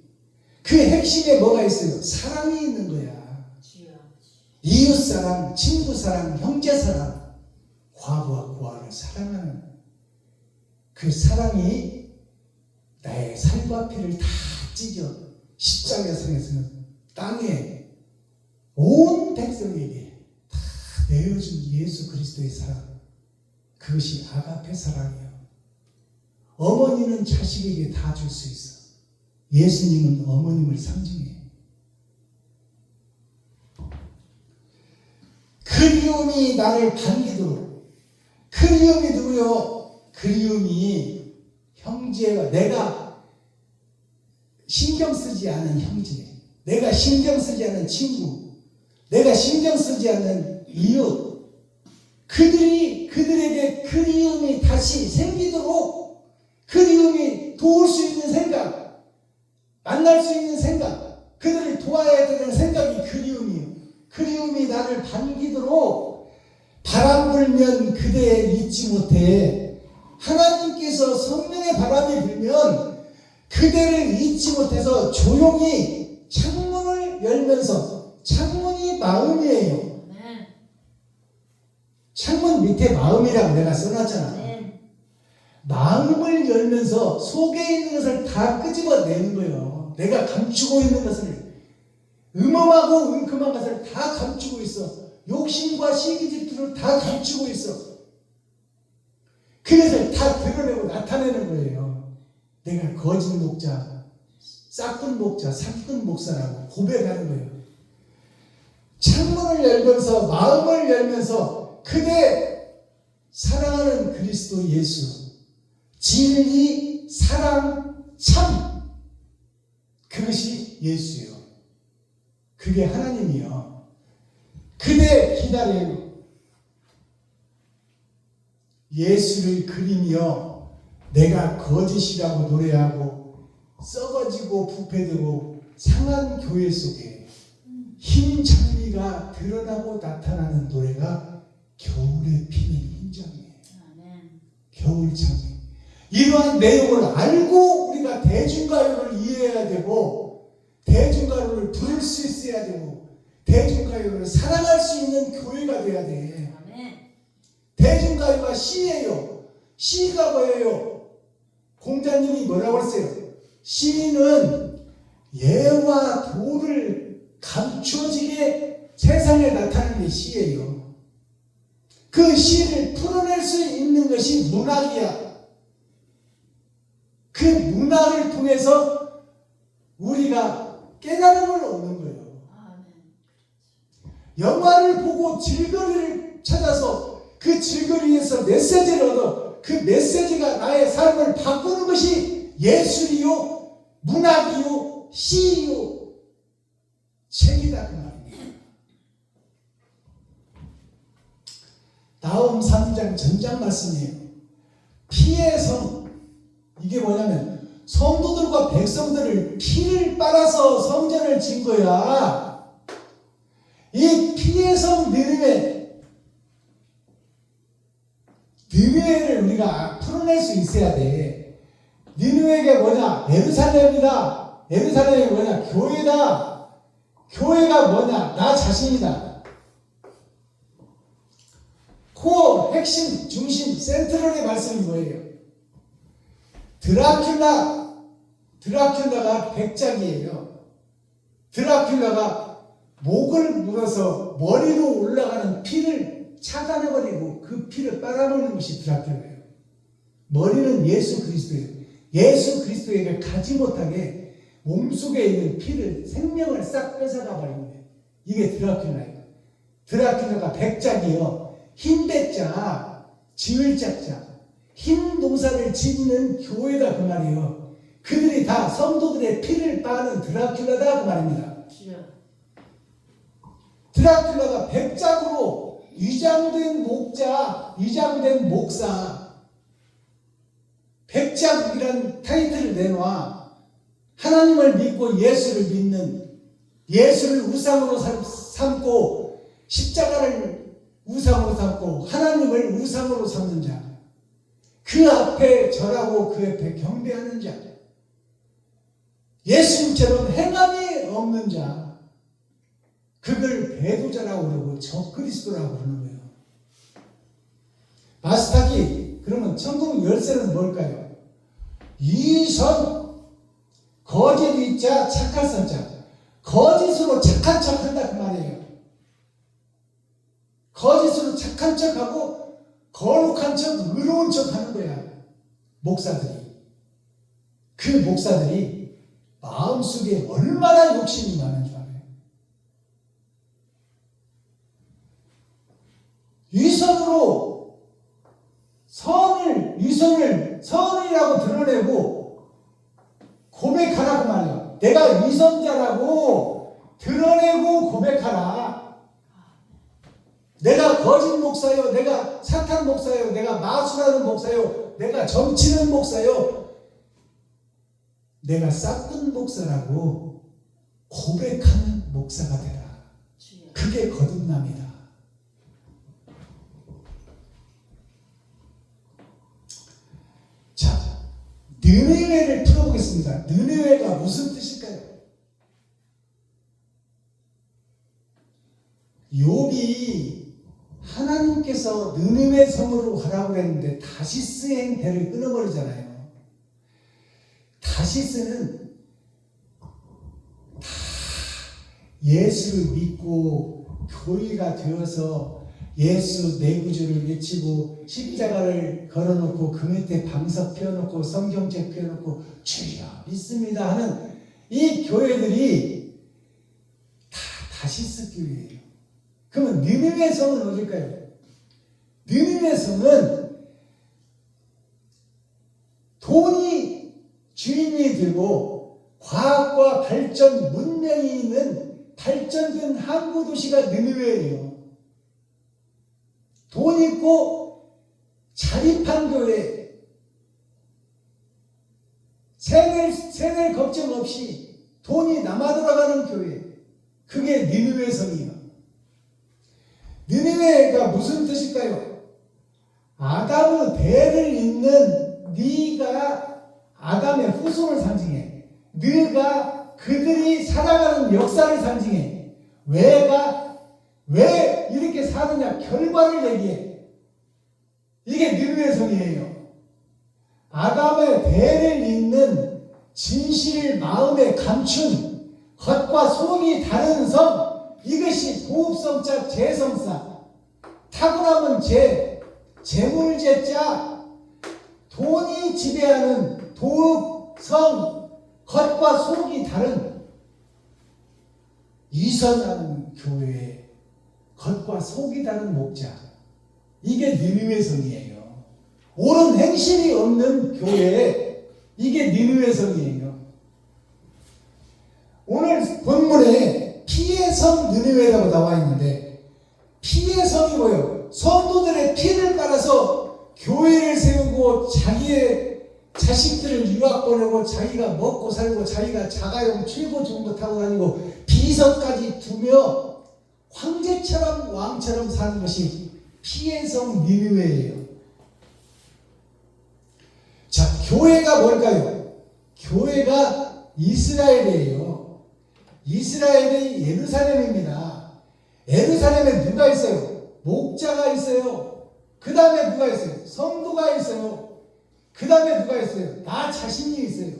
그 핵심에 뭐가 있어요? 사랑이 있는 거야. 주여. 이웃 사랑, 친구 사랑, 형제 사랑, 과부와 고아를 사랑하는 그 사랑이 나의 살과 피를 다 찢어 십자가상에서는 땅에 온 백성에게 다 내어준 예수 그리스도의 사랑, 그것이 아가페 사랑이에요. 어머니는 자식에게 다 줄 수 있어. 예수님은 어머님을 상징해. 그리움이 나를 반기도록. 그리움이 누구요? 그리움이 형제와 내가 신경 쓰지 않은 형제, 내가 신경 쓰지 않은 친구, 내가 신경 쓰지 않는 이웃, 그들에게 그리움이 다시 생기도록, 그리움이 도울 수 있는 생각, 만날 수 있는 생각, 그들을 도와야 되는 생각이 그리움이요. 그리움이 나를 반기도록 바람 불면 그대 잊지 못해. 하나님께서 성령의 바람이 불면 그대를 잊지 못해서 조용히 창문을 열면서, 창문이 마음이에요. 아멘. 창문 밑에 마음이라고 내가 써놨잖아. 아멘. 마음을 열면서 속에 있는 것을 다 끄집어내는 거예요. 내가 감추고 있는 것을, 음험하고 은큼한 것을 다 감추고 있어. 욕심과 시기질투를 다 감추고 있어. 그것을 다 드러내고 나타내는 거예요. 내가 거짓 목자, 싹군 목자, 삭군 목사라고 고백하는 거예요. 창문을 열면서, 마음을 열면서 그대 사랑하는 그리스도 예수, 진리, 사랑, 참, 그것이 예수요. 그게 하나님이요. 그대 기다려요. 예수를 그리며 내가 거짓이라고 노래하고 썩어지고 부패되고 상한 교회 속에 흰 장미가 드러나고 나타나는 노래가 겨울에 피는 흰장미예요. 아멘. 겨울 장미. 이러한 내용을 알고 우리가 대중가요를 이해해야 되고, 대중가요를 부를 수 있어야 되고, 대중가요를 사랑할 수 있는 교회가 돼야 돼. 아멘. 대중가요가 시예요. 시가 뭐예요? 공자님이 뭐라고 했어요? 시는 예와 도를 감춰지게 세상에 나타나는 게 시예요. 그 시를 풀어낼 수 있는 것이 문학이야. 그 문학을 통해서 우리가 깨달음을 얻는 거예요. 아멘. 영화를 보고 질거리를 찾아서 그 질거리에서 메시지를 얻어 그 메시지가 나의 삶을 바꾸는 것이 예술이요, 문학이요, 시이요, 책이다 그 말입니다. 다음 3장 전장 말씀이에요. 피의 성. 이게 뭐냐면 성도들과 백성들을 피를 빨아서 성전을 진 거야. 이 피의 성 느느웨를 우리가 풀어낼 수 있어야 돼. 느느웨가 뭐냐? 예루살렘이다. 예루살렘이 뭐냐? 교회다. 교회가 뭐냐? 나 자신이다. 코어, 핵심, 중심, 센트럴의 말씀이 뭐예요? 드라큘라가 백작이에요. 드라큘라가 목을 물어서 머리로 올라가는 피를 차단해버리고 그 피를 빨아먹는 것이 드라큘라예요. 머리는 예수 그리스도예요. 예수 그리스도에게 가지 못하게 몸속에 있는 피를, 생명을 싹 뺏어가 버리는 거예요. 이게 드라큘라예요. 드라큘라가 백작이요. 흰 백작, 지을 작자, 흰 농사를 짓는 교회다 그 말이에요. 그들이 다 성도들의 피를 빠는 드라큘라다 그 말입니다. 주여. 드라큘라가 백작으로 위장된 목자, 위장된 목사, 백작이란 타이틀을 내놔. 하나님을 믿고 예수를 믿는, 예수를 우상으로 삼고 십자가를 우상으로 삼고 하나님을 우상으로 삼는 자, 그 앞에 절하고 그 앞에 경배하는 자, 예수님처럼 행함이 없는 자, 그걸 배도자라고 그러고 적그리스도라고 그러는 거예요. 마스타기, 그러면 천국 열쇠는 뭘까요? 이선, 거짓 위자, 착할 선자. 거짓으로 착한 척한다 그 말이에요. 거짓으로 착한 척하고 거룩한 척, 의로운 척 하는 거야. 목사들이. 그 목사들이 마음속에 얼마나 욕심이 많은 줄 알아요? 위선으로 선이라고 드러내고 고백하라고 말이야. 내가 위선자라고 드러내고 고백하라. 내가 거짓 목사요, 내가 사탄 목사요, 내가 마술하는 목사요, 내가 점치는 목사요. 내가 싹군 목사라고 고백하는 목사가 되라. 주여. 그게 거듭남이다. 자, 느느웨를 풀어보겠습니다. 느느웨가 무슨 뜻일까요? 욥이 하나님께서 느느웨 성으로 가라고 했는데 다시스행 배를 끊어버리잖아요. 다시스는 다 예수를 믿고 교회가 되어서 예수 내 구주를 외치고 십자가를 걸어놓고 그 밑에 방석 펴놓고 성경책 펴놓고 주여 믿습니다 하는 이 교회들이 다 다시스 교회예요. 그러면 느느웨 성은 어딜까요? 느느웨 성은 돈이 주인이 되고 과학과 발전, 문명이 있는 발전된 항구 도시가 느느웨예요. 돈 있고 자립한 교회, 세뇌 걱정 없이 돈이 남아 돌아가는 교회, 그게 느느웨 성이에요. 느느웨가 무슨 뜻일까요? 아담의 대를 잇는 네가 아담의 후손을 상징해. 네가 그들이 살아가는 역사를 상징해. 왜 이렇게 사느냐 결과를 얘기해. 이게 느느웨 성이에요. 아담의 대를 잇는 진실을 마음에 감춘 겉과 속이 다른 성, 이것이 보흡성자 재성사. 탁월함은 재물제자, 돈이 지배하는 도읍성, 겉과 속이 다른 이선하는 교회, 겉과 속이 다른 목자. 이게 느느웨 성이에요. 옳은 행실이 없는 교회, 이게 느느웨 성이에요. 오늘 본문에 피의 성 느느웨라고 나와 있는데, 피의 성이 뭐예요? 성도들의 피를 빨아서 교회를 세우고 자기의 자식들을 유학 보내고 자기가 먹고 살고 자기가 자가용 최고 좋은 거 타고 다니고 비서까지 두며 황제처럼 왕처럼 사는 것이 피의 성 느느웨예요. 자, 교회가 뭘까요? 교회가 이스라엘이에요. 이스라엘이 예루살렘입니다. 예루살렘에 누가 있어요? 목자가 있어요. 그 다음에 누가 있어요? 성도가 있어요. 그 다음에 누가 있어요? 나 자신이 있어요.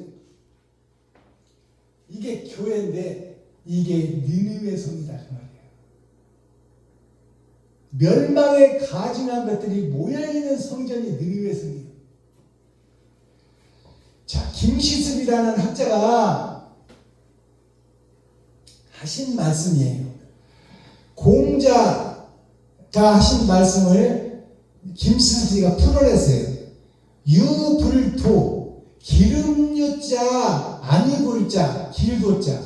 이게 교회인데 이게 느느웨 성이다 그 말이에요. 멸망에 가증한 것들이 모여있는 성전이 느느웨 성이에요. 자, 김시습이라는 학자가 하신 말씀이에요. 공자가 하신 말씀을 김시습이가 풀어냈어요. 유불토, 기름유자, 아니불자, 길도자.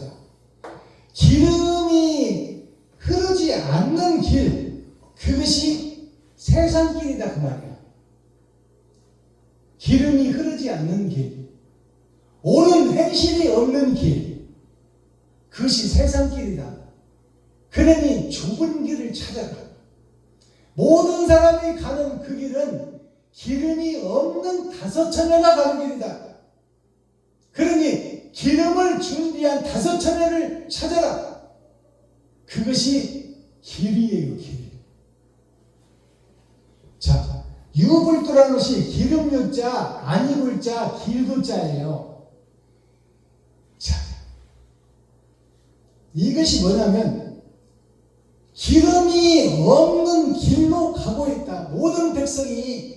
기름이 흐르지 않는 길, 그것이 세상길이다 그 말이야. 기름이 흐르지 않는 길, 옳은 행실이 없는 길, 그것이 세상길이다. 그러니 좁은 길을 찾아라. 모든 사람이 가는 그 길은 기름이 없는 다섯 처녀가 가는 길이다. 그러니 기름을 준비한 다섯 처녀를 찾아라. 그것이 길이에요, 길. 자, 유불도라는 것이 기름유자, 아니불자, 길도자예요. 자, 이것이 뭐냐면 기름이 없는 길로 가고 있다. 모든 백성이.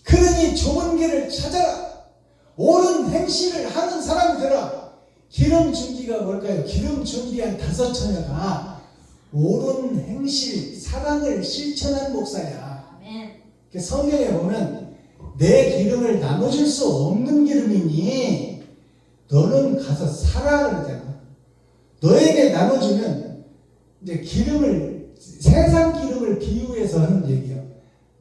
그러니 좁은 길을 찾아라. 옳은 행실을 하는 사람이 되라. 기름 준비가 뭘까요? 기름 준비한 다섯 처녀가 옳은 행실, 사랑을 실천한 목사야. 아멘. 성경에 보면 내 기름을 나눠줄 수 없는 기름이니 너는 가서 살아 그러잖아. 너에게 나눠주면 이제 기름을, 세상 기름을 비유해서 하는 얘기예요.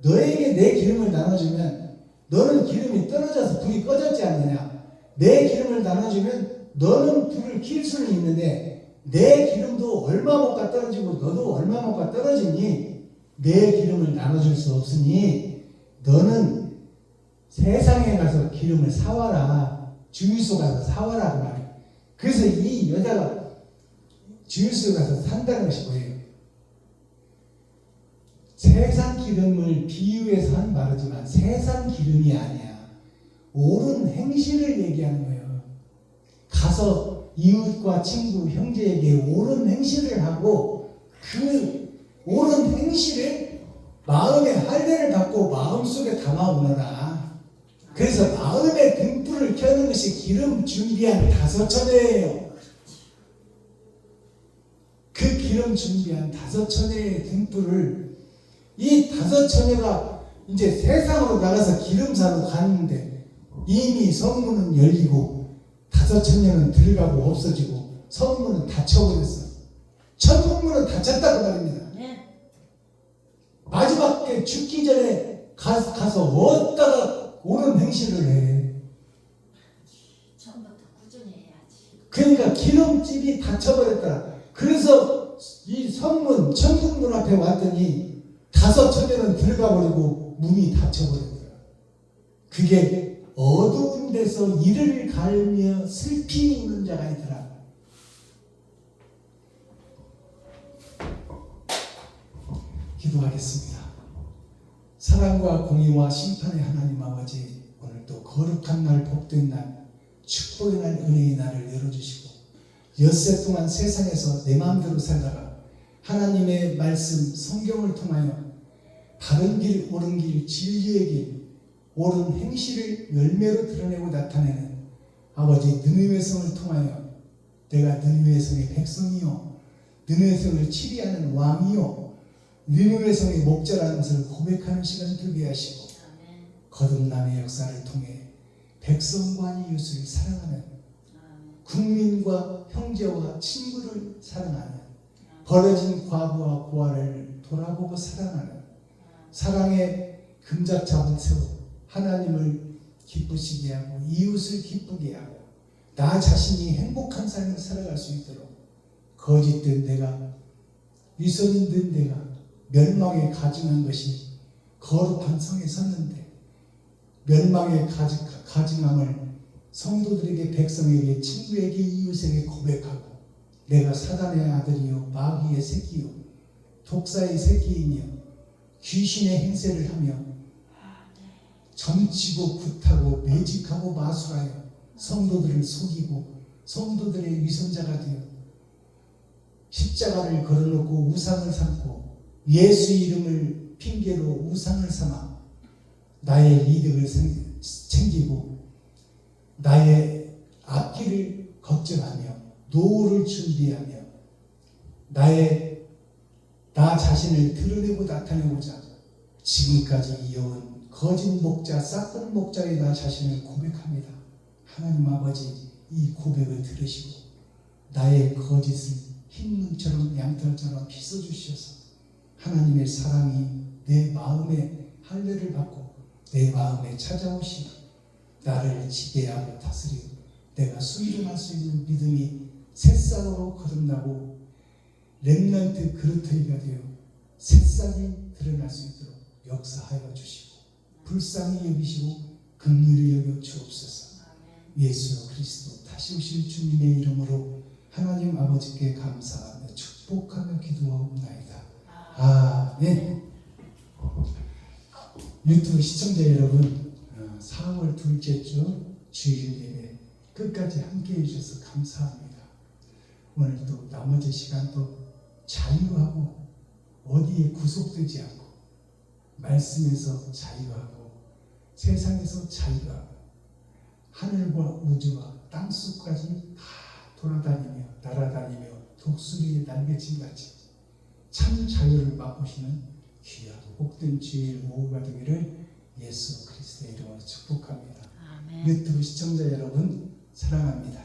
너에게 내 기름을 나눠주면 너는 기름이 떨어져서 불이 꺼졌지 않느냐. 내 기름을 나눠주면 너는 불을 킬 수는 있는데 내 기름도 얼마 못 가 떨어지고 너도 얼마 못 가 떨어지니 내 기름을 나눠줄 수 없으니 너는 세상에 가서 기름을 사와라. 주유소 가서 사와라 그 말이에요. 그래서 이 여자가 주유소에 가서 산다는 것이 뭐예요? 세상 기름을 비유해서 한 말이지만 세상 기름이 아니야. 옳은 행실을 얘기하는 거예요. 가서 이웃과 친구, 형제에게 옳은 행실을 하고 그 옳은 행실을 마음의 할례를 받고 마음속에 담아오너라. 그래서 마음의 등불을 켜는 것이 기름 준비한 5처녀예요. 그 기름 준비한 5처녀의 등불을 이 5처녀가 이제 세상으로 나가서 기름 사러 갔는데 이미 성문은 열리고 5처녀는 들어가고 없어지고 성문은 닫혀버렸어. 천국문은 닫혔다고 말입니다. 네. 마지막에 죽기 전에 가서 어디다가 옳은 행실을 해. 처음부터 꾸준히 해야지. 그러니까 기름집이 닫혀버렸더라. 그래서 이 성문 천국문 앞에 왔더니 5처녀는 들어가 버리고 문이 닫혀버렸더라. 그게 어두운 데서 이를 갈며 슬피 우는 자가 있더라. 기도하겠습니다. 사랑과 공의와 심판의 하나님 아버지, 오늘도 거룩한 날, 복된 날, 축복의 날, 은혜의 날을 열어주시고 엿새 동안 세상에서 내 마음대로 살다가 하나님의 말씀, 성경을 통하여 바른 길, 옳은 길, 진리의 길, 옳은 행실을 열매로 드러내고 나타내는 아버지 느느웨 성을 통하여 내가 느느웨 성의 백성이요 느느웨 성을 치리하는 왕이요 느느웨 성의 목자라는 것을 고백하는 시간이 되게 하시고 거듭남의 역사를 통해 백성과 이웃을 사랑하는 국민과 형제와 친구를 사랑하는 버려진 과부와 고아를 돌아보고 사랑하는 사랑의 금자탑을 세워 하나님을 기쁘시게 하고 이웃을 기쁘게 하고 나 자신이 행복한 삶을 살아갈 수 있도록 거짓된 내가 위선된 내가 멸망에 가증한 것이 거룩한 성에 섰는데 멸망에 가증함을 성도들에게 백성에게 친구에게 이웃에게 고백하고 내가 사단의 아들이요 마귀의 새끼요 독사의 새끼이며 귀신의 행세를 하며 점치고 굿하고 매직하고 마술하여 성도들을 속이고 성도들의 위선자가 되어 십자가를 걸어놓고 우상을 삼고 예수 이름을 핑계로 우상을 삼아 나의 이득을 챙기고 나의 앞길을 걱정하며 노후를 준비하며 나 자신을 드러내고 나타내고자 지금까지 이어온 거짓 목자, 싹은 목자의 나 자신을 고백합니다. 하나님 아버지 이 고백을 들으시고 나의 거짓을 흰눈처럼 양털처럼 빗어주셔서 하나님의 사랑이 내 마음에 할례를 받고 내 마음에 찾아오시고 나를 지배하고 다스리고 내가 순종할 수 있는 믿음이 새싹으로 거듭나고 렘넌트 그루터기가 되어 새싹이 드러날 수 있도록 역사하여 주시고 불쌍히 여기시고 긍휼히 여겨 주옵소서. 예수 그리스도 다시 오실 주님의 이름으로 하나님 아버지께 감사하며 축복하며 기도하옵나이다. 아멘. 유튜브 시청자 여러분, 4월 둘째 주 주일 예배 끝까지 함께해 주셔서 감사합니다. 오늘도 나머지 시간도 자유하고 어디에 구속되지 않고 말씀에서 자유하고 세상에서 자유하고 하늘과 우주와 땅속까지 다 돌아다니며 날아다니며 독수리의 날개짓같이 참 자유를 맛보시는 귀하고 복된 주일 오후가 되기를 예수 그리스도의 이름으로 축복합니다. 아멘. 유튜브 시청자 여러분 사랑합니다.